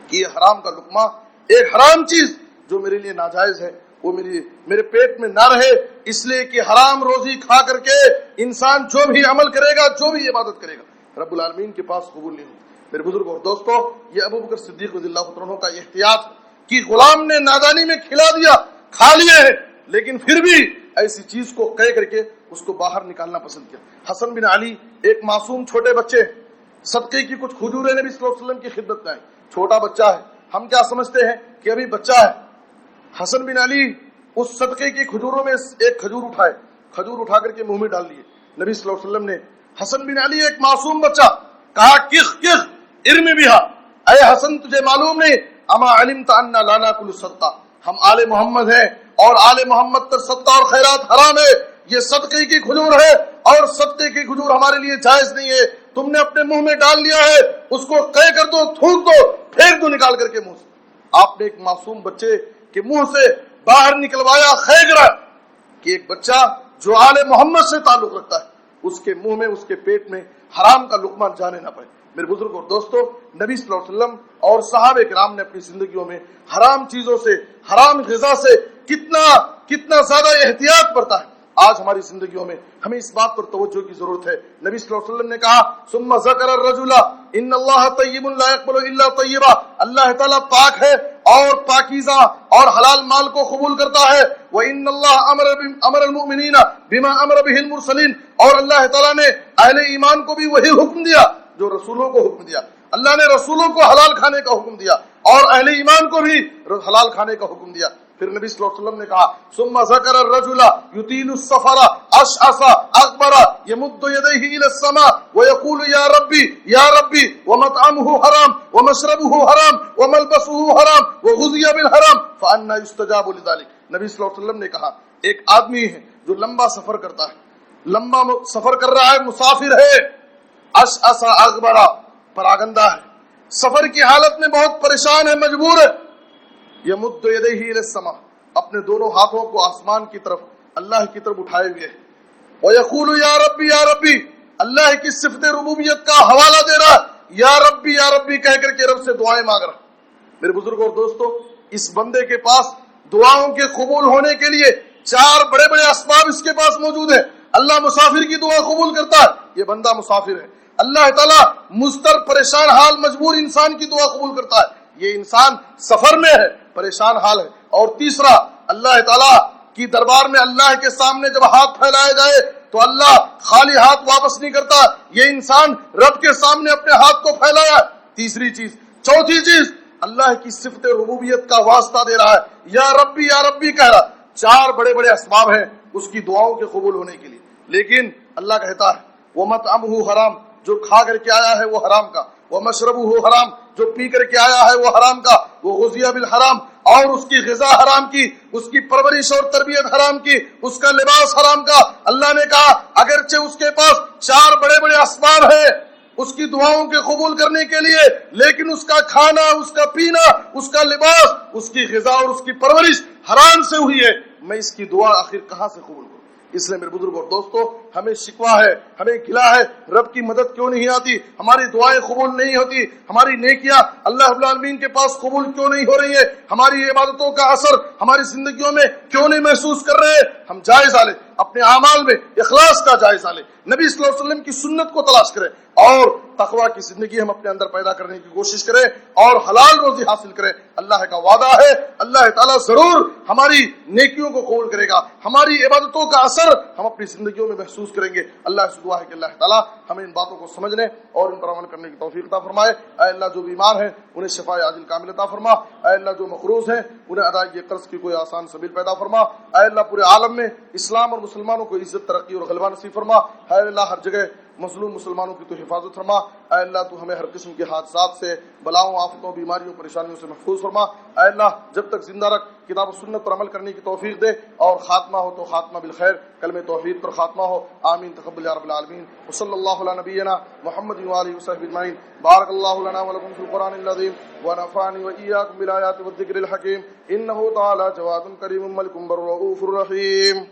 کہ یہ حرام کا لقمہ، ایک حرام چیز جو میرے لیے ناجائز ہے، وہ میرے پیٹ میں نہ رہے. اس لیے کہ حرام روزی کھا کر کے انسان جو بھی عمل کرے گا، جو بھی عبادت کرے گا، رب العالمین کے پاس قبول نہیں ہوگی. میرے بزرگ اور دوستو، یہ ابو بکر صدیق رضی اللہ عنہ کا احتیاط کہ غلام نے نادانی میں کھلا دیا، کھا لیے ہیں، لیکن پھر بھی ایسی چیز کو قے کر کے اس کو باہر نکالنا پسند کیا. حسن بن علی ایک معصوم چھوٹے بچے، صدقے کی کچھ کھجوریں نبی صلی اللہ علیہ وسلم کی خدمت میں آئی. چھوٹا بچہ ہے، ہم کیا سمجھتے ہیں کہ ابھی بچہ ہے. حسن بن علی اس صدقے کی کھجوروں میں ایک کھجور اٹھا کر کے منہ میں ڈال لیے. نبی صلی اللہ علیہ وسلم نے حسن بن علی ایک معصوم بچہ کہا کخ ارمی بہا، اے حسن تجھے معلوم نہیں اما علمت ان لا ناکل الصدقہ، ہم آل محمد ہیں اور آل محمد پر صدقہ اور خیرات حرام ہے، یہ صدقے کی کھجور ہے اور صدقے کی کھجور ہمارے لیے جائز نہیں ہے، تم نے اپنے منہ میں ڈال لیا ہے، اس کو قے کر دو، تھوک دو، پھینک دو نکال کر کے منہ سے۔ آپ نے ایک معصوم بچے کے منہ سے باہر نکلوایا خیگرہ کہ ایک بچہ جو آل محمد سے تعلق رکھتا ہے اس کے منہ میں، اس کے پیٹ میں حرام کا لقمہ جانے نہ پڑے۔ میرے بزرگ اور دوستو، نبی صلی اللہ علیہ وسلم اور صحابہ کرام نے اپنی زندگیوں میں حرام چیزوں سے، حرام غذا سے کتنا زیادہ احتیاط برتا ہے۔ آج ہماری زندگیوں میں ہمیں اس بات پر توجہ کی ضرورت ہے۔ نبی صلی اللہ علیہ وسلم نے کہا ثم ذکر الرجل ان اللہ طیب لا يقبل الا طیبا، اللہ تعالیٰ پاک ہے اور پاکیزہ اور حلال مال کو قبول کرتا ہے۔ وان اللہ امر المؤمنین بما امر به المرسلین، اور اللہ تعالیٰ نے اہل ایمان کو بھی وہی حکم دیا جو رسولوں کو حکم دیا۔ اللہ نے رسولوں کو حلال کھانے کا حکم دیا اور اہل ایمان کو بھی حلال کھانے کا حکم دیا۔ پھر نبی صلی اللہ علیہ وسلم نے کہا ثم ذکر الرجل یطیل السفر اشعث اغبر یمد یدیہ الی السماء ویقول یا ربی ومطعمہ حرام ومشربہ حرام وملبسہ حرام وغذی بالحرام فأنى یستجاب لذلک۔ نبی صلی اللہ علیہ وسلم نے کہا ایک آدمی ہے جو لمبا سفر کرتا ہے، لمبا سفر کر رہا ہے، مسافر ہے، اشعث اغبر، پراگندہ ہے، سفر کی حالت میں بہت پریشان ہے، مجبور ہے، یمد یدیہ الی السماء، اپنے دونوں ہاتھوں کو آسمان کی طرف، اللہ کی طرف اٹھائے ہوئے ہے، ویقول یا ربی، اللہ کی صفت ربوبیت کا حوالہ دے رہا ہے، یا ربی کہہ کر کے رب سے دعائیں مانگ رہا۔ میرے بزرگوں اور دوستو، اس بندے کے پاس دعاؤں کے قبول ہونے کے لیے 4 بڑے بڑے اسباب اس کے پاس موجود ہیں۔ اللہ مسافر کی دعا قبول کرتا ہے، یہ بندہ مسافر ہے۔ اللہ تعالیٰ مضطر، پریشان حال، مجبور انسان کی دعا قبول کرتا ہے، یہ انسان سفر میں ہے، پریشان حال ہے۔ اور تیسرا، اللہ تعالیٰ کی دربار میں اللہ کے سامنے جب ہاتھ پھیلائے جائے تو اللہ خالی ہاتھ واپس نہیں کرتا، یہ انسان رب کے سامنے اپنے ہاتھ کو پھیلایا۔ تیسری چیز، چوتھی چیز، اللہ کی صفت ربوبیت کا واسطہ دے رہا ہے، یا ربی کہہ رہا۔ 4 بڑے بڑے اسباب ہیں اس کی دعاؤں کے قبول ہونے کے لیے، لیکن اللہ کہتا ہے وَمَطْعَمُهُ حرام، جو کھا کر کے آیا ہے وہ حرام کا، وَمَشْرَبُهُ حرام، جو پی کر کے آیا ہے وہ حرام کا، وَغُذِيَ بِالْحَرام، اور اس کی غذا حرام کی، اس کی پرورش اور تربیت حرام کی، اس کا لباس حرام کا۔ اللہ نے کہا اگرچہ اس کے پاس 4 بڑے بڑے اسباب ہیں اس کی دعاؤں کے قبول کرنے کے لیے، لیکن اس کا کھانا، اس کا پینا، اس کا لباس، اس کی غذا اور اس کی پرورش حرام سے ہوئی ہے، میں اس کی دعا آخر کہاں سے قبول کروں؟ اس لیے میرے بزرگ اور دوستو، ہمیں شکوہ ہے، ہمیں گلہ ہے، رب کی مدد کیوں نہیں آتی، ہماری دعائیں قبول نہیں ہوتی، ہماری نیکیاں اللہ رب العالمین کے پاس قبول کیوں نہیں ہو رہی ہیں، ہماری عبادتوں کا اثر ہماری زندگیوں میں کیوں نہیں محسوس کر رہے ہیں؟ ہم جائزہ لیں، اپنے اعمال میں اخلاص کا جائزہ لیں، نبی صلی اللہ علیہ وسلم کی سنت کو تلاش کریں اور تقویٰ کی زندگی ہم اپنے اندر پیدا کرنے کی کوشش کریں اور حلال روزی حاصل کریں۔ اللہ کا وعدہ ہے، اللہ تعالیٰ ضرور ہماری نیکیوں کو قبول کرے گا، ہماری عبادتوں کا اثر ہم اپنی زندگیوں میں محسوس کریں گے۔ اللہ سے دعا ہے کہ اللہ تعالیٰ ہمیں ان باتوں کو سمجھنے اور ان پر عمل کرنے کی توفیق عطا فرمائے۔ اے اللہ، جو بیمار ہیں انہیں شفاء عاجل کامل عطا فرما۔ اے اللہ، جو مقروض ہیں انہیں ادائیگی قرض کی کوئی آسان سبیل پیدا فرما۔ اے اللہ، پورے عالم میں اسلام اور مسلمانوں کو عزت، ترقی اور غلبہ نصیب فرما۔ اے اللہ، ہر جگہ مظلوم مسلمانوں کی تو حفاظت فرما۔ اے اللہ، تو ہمیں ہر قسم کے حادثات سے، بلاؤں، آفتوں، بیماریوں، پریشانیوں سے محفوظ فرما۔ اے اللہ، جب تک زندہ رکھ، کتاب و سنت پر عمل کرنے کی توفیق دے، اور خاتمہ ہو تو خاتمہ بالخیر، کلمہ توحید پر خاتمہ ہو۔ آمین، تقبل یا رب العالمین۔ وصلی اللہ علی نبینا محمد وآلہ وصحبہ اجمعین۔ بارک اللہ لنا ولکم فی القرآن العظیم ونفعنی وإیاکم بالآیات والذکر الحکیم، انہ تعالی جواد کریم ملک بر رؤوف الرحیم۔